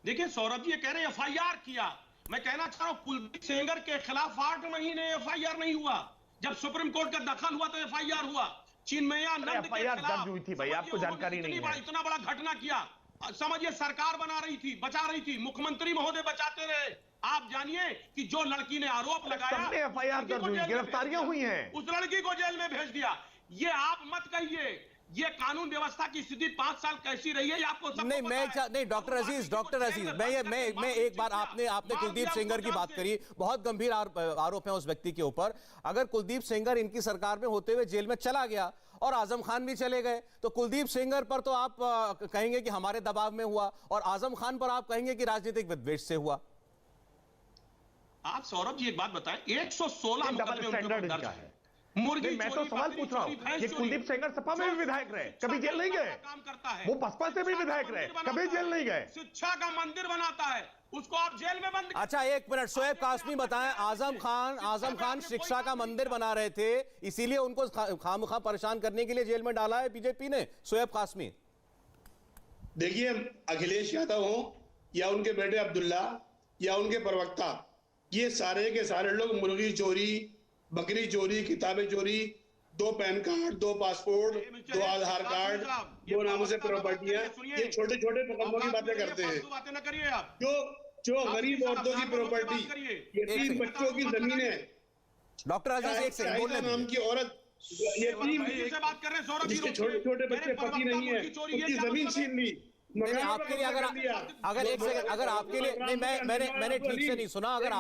Speaker 5: देखिए सौरभ जी, ये कह रहे हैं एफआईआर किया। मैं कहना चाह रहा हूं, कुलदीप सेंगर के खिलाफ 8 महीने एफआईआर नहीं हुआ। जब सुप्रीम कोर्ट का दखल हुआ तो एफआईआर हुआ। चिन्मया नंद के खिलाफ
Speaker 3: हुई थी भाई, आपको जानकारी नहीं है।
Speaker 5: इतना बड़ा घटना किया, समझिए सरकार बना रही थी, बचा रही थी, मुख्यमंत्री महोदय बचाते रहे। आप जानिए कि जो लड़की ने आरोप लगाया,
Speaker 3: एफआईआर दर्ज हुई, गिरफ्तारियां हुई हैं,
Speaker 5: उस लड़की को जेल में भेज दिया। ये आप मत कहिए ये कानून व्यवस्था की स्थिति 5 साल कैसी रही है, आपको
Speaker 1: नहीं डॉक्टर अजीज, मैं एक बार, आपने कुलदीप सेंगर की बात करी, बहुत गंभीर आरोप है उस व्यक्ति के ऊपर। अगर कुलदीप सेंगर इनकी सरकार में होते हुए जेल में चला गया और आजम खान भी चले गए, तो कुलदीप सेंगर पर तो आप कहेंगे कि हमारे दबाव में हुआ, और आजम खान पर आप कहेंगे कि राजनीतिक विद्वेष से हुआ।
Speaker 5: आप सौरभ जी एक बात बताएं, 116
Speaker 3: डबल
Speaker 5: मुकदमे उनके
Speaker 3: स्टैंडर्ड
Speaker 5: ऊपर दर्ज
Speaker 3: इनका
Speaker 5: है।
Speaker 3: है।
Speaker 5: मुर्गी
Speaker 3: नहीं, मैं तो
Speaker 5: चोरी,
Speaker 3: सवाल
Speaker 5: बकरी
Speaker 3: पूछ रहा
Speaker 5: चोरी,
Speaker 3: हूं,
Speaker 5: भैंस
Speaker 3: ये
Speaker 5: चोरी,
Speaker 3: कुलदीप सेंगर सपा में भी विधायक रहे, कभी जेल नहीं गए।
Speaker 5: काम करता है,
Speaker 3: वो बसपा से भी विधायक रहे, कभी जेल नहीं गए।
Speaker 5: शिक्षा का मंदिर बनाता है, उसको आप जेल में बंद।
Speaker 1: अच्छा, एक मिनट, शोएब कासमी बताएं, आजम खान शिक्षा का मंदिर बना रहे थे, इसीलिए उनको खामखा परेशान करने के लिए जेल में डाला है बीजेपी ने। शोएब कासमी,
Speaker 6: देखिए, अखिलेश यादव हो या उनके बेटे अब्दुल्ला या उनके प्रवक्ता, ये सारे के सारे लोग मुर्गी चोरी, बकरी चोरी, किताबें चोरी, 2 पैन कार्ड, 2 पासपोर्ट, 2 आधार कार्ड, 2 नामों से प्रॉपर्टियां, ये छोटे छोटे मुकदमों की बातें करते हैं।
Speaker 5: बातें न करिए आप।
Speaker 6: जो गरीब औरतों की प्रॉपर्टी, यतीम बच्चों की जमीनें,
Speaker 1: डॉक्टर अजीज एक सेकंड बोलने
Speaker 6: नाम की औरत, यतीम
Speaker 5: से बात कर रहे हैं सौरभ जी,
Speaker 6: जिसके छोटे छोटे बच्चे पति नहीं है, उनकी जमीन छीन ली।
Speaker 1: नहीं, आपके लिए अगर एक सेकंड, अगर आपके लिए नहीं, मैंने ठीक से नहीं सुना, अगर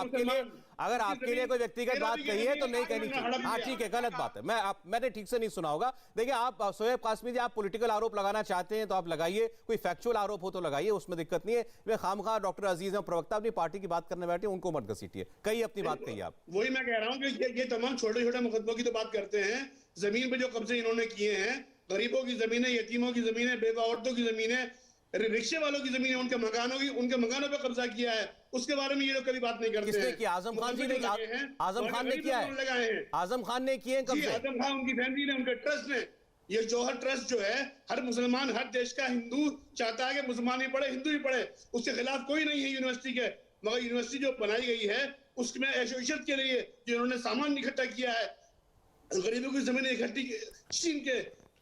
Speaker 1: आपके लिए कोई व्यक्तिगत बात कही है तो नहीं कहनी चाहिए। हाँ ठीक है, गलत बात है, मैंने ठीक से नहीं सुना होगा। देखिए, आप शोएब कासमी जी, आप पॉलिटिकल आरोप लगाना चाहते हैं तो आप लगाइए, कोई फैक्चुअल आरोप हो तो लगाइए, उसमें दिक्कत नहीं है। वे खामखा डॉक्टर अजीज हैं, प्रवक्ता अपनी पार्टी की बात करने बैठे, उनको मत घसीटिए, कही अपनी बात कही आप।
Speaker 6: वही मैं कह रहा हूँ कि ये तमाम छोटे छोटे मुकदमों की तो बात करते हैं। जमीन पे जो कब्जे इन्होंने किए हैं, गरीबों की जमीनें, यतीमों की जमीनें, बेवा औरतों की जमीनें, रिक्शे वालों की जमीन है, उनके मकानों पे कब्जा किया है, उसके बारे में ये लोग कभी बात नहीं करते।
Speaker 1: किसने किया? आजम खान जी ने, आजम खान ने किया है, आजम खान ने किए कब्जे।
Speaker 6: आजम खान, उनकी फैमिली ने, उनके ट्रस्ट ने। ये जौहर ट्रस्ट जो है, हर मुसलमान, हर देश का हिंदू चाहता है कि मुसलमान ही पढ़े, हिंदू ही पढ़े, उसके खिलाफ कोई नहीं है यूनिवर्सिटी के। मगर यूनिवर्सिटी जो बनाई गई है उसमें एसोसिएशन के लिए जो इन्होंने सामान इकट्ठा किया है, गरीबों की जमीनें इकट्ठी छीन के,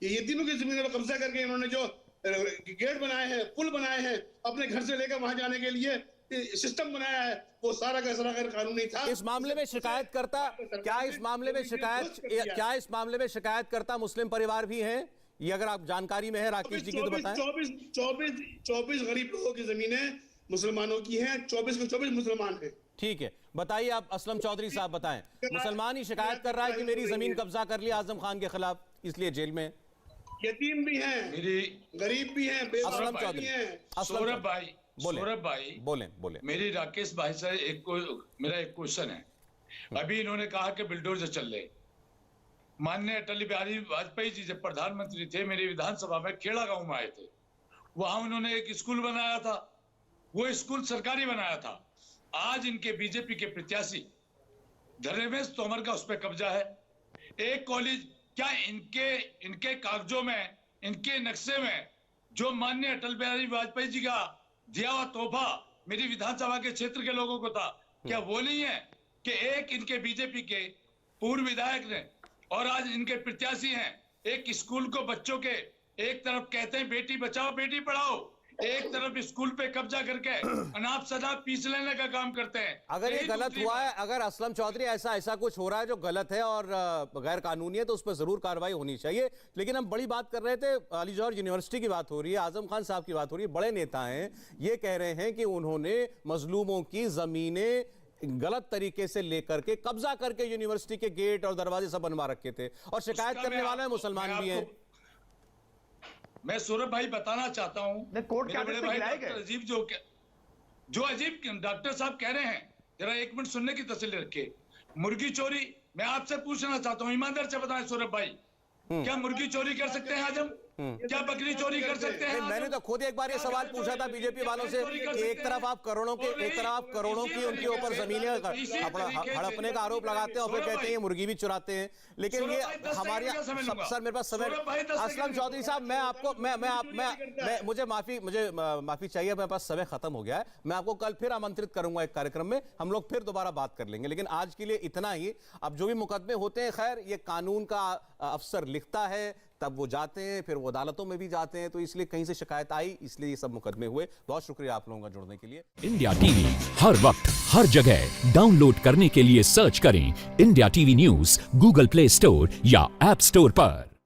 Speaker 6: यतीमों की जमीनों पर कब्जा करके इन्होंने जो गेट बनाए हैं, पुल बनाए हैं, अपने घर से लेकर वहां जाने के लिए सिस्टम बनाया है, वो सारा का सारा गैर कानूनी था।
Speaker 1: इस मामले में शिकायतकर्ता क्या इस मामले में शिकायतकर्ता मुस्लिम परिवार भी हैं? ये अगर आप जानकारी में है राकेश जी की तो बताएं।
Speaker 6: 24 गरीब लोगों की जमीनें मुसलमानों की हैं, 24 के 24 मुसलमान हैं।
Speaker 1: ठीक है, बताइए आप, असलम चौधरी साहब बताएं। मुसलमान ही शिकायत कर रहा है कि मेरी जमीन कब्जा कर लिया आजम खान के खिलाफ, इसलिए जेल में।
Speaker 6: यतीम भी हैं, गरीब भी हैं,
Speaker 1: असलम चौधरी,
Speaker 4: सौरभ भाई
Speaker 1: बोले।
Speaker 4: मेरी राकेश भाई से मेरा एक क्वेश्चन है। अभी इन्होंने कहा कि बिल्डोजर चल रहे। माननीय अटल बिहारी वाजपेयी जी जब प्रधानमंत्री थे, मेरी विधानसभा में खेड़ा गांव में आए थे, वहां उन्होंने एक स्कूल बनाया था, वो स्कूल सरकारी बनाया था। आज इनके बीजेपी के प्रत्याशी धर्मेश तोमर का उस पर कब्जा है। एक कॉलेज, क्या इनके कागजों में, इनके नक्शे में जो माननीय अटल बिहारी वाजपेयी जी का दिया हुआ तोहफा मेरी विधानसभा के क्षेत्र के लोगों को था, क्या वो नहीं है कि एक इनके बीजेपी के पूर्व विधायक ने और आज इनके प्रत्याशी हैं, एक स्कूल को बच्चों के, एक तरफ कहते हैं बेटी बचाओ बेटी पढ़ाओ, एक तरफ स्कूल पे कब्जा करके अनाप शनाप पीस लेने का काम करते हैं।
Speaker 1: अगर ये गलत हुआ है, अगर असलम चौधरी ऐसा कुछ हो रहा है जो गलत है और गैर कानूनी है, तो उस पर जरूर कार्रवाई होनी चाहिए। लेकिन हम बड़ी बात कर रहे थे, अली जौहर यूनिवर्सिटी की बात हो रही है, आजम खान साहब की बात हो रही है, बड़े नेता हैं, ये कह रहे हैं कि उन्होंने मजलूमों की जमीनें गलत तरीके से लेकर के कब्जा करके यूनिवर्सिटी के गेट और दरवाजे सब बनवा रखे थे, और शिकायत करने वाले मुसलमान भी हैं।
Speaker 4: मैं सौरभ भाई बताना चाहता हूं,
Speaker 3: कोर्ट के
Speaker 4: बड़े भाई डॉक्टर अजीब जो अजीब डॉक्टर साहब कह रहे हैं, जरा एक मिनट सुनने की तसल्ली रखिए। मुर्गी चोरी, मैं आपसे पूछना चाहता हूं, ईमानदार से बताएं सौरभ भाई, क्या मुर्गी चोरी कर सकते हैं आजम? क्या बकरी चोरी कर सकते हैं?
Speaker 1: मैंने तो खुद एक बार ये सवाल पूछा था बीजेपी वालों से, एक तरफ आप करोड़ों की उनके ऊपर जमीनें हड़पने का आरोप लगाते हैं और फिर कहते हैं ये मुर्गी भी चुराते हैं। लेकिन ये हमारे सर, मेरे पास समय, असलम चौधरी साहब, मैं आपको मुझे माफी चाहिए, मेरे पास समय खत्म हो गया है। मैं आपको कल फिर आमंत्रित करूंगा एक कार्यक्रम में, हम लोग फिर दोबारा बात कर लेंगे, लेकिन आज के लिए इतना ही। अब जो भी मुकदमे होते हैं, खैर ये कानून का अफसर लिखता है, तब वो जाते हैं, फिर वो अदालतों में भी जाते हैं, तो इसलिए कहीं से शिकायत आई, इसलिए ये सब मुकदमे हुए। बहुत शुक्रिया आप लोगों का जुड़ने के लिए।
Speaker 7: इंडिया टीवी हर वक्त हर जगह डाउनलोड करने के लिए सर्च करें India TV news Google play store या ऐप स्टोर पर।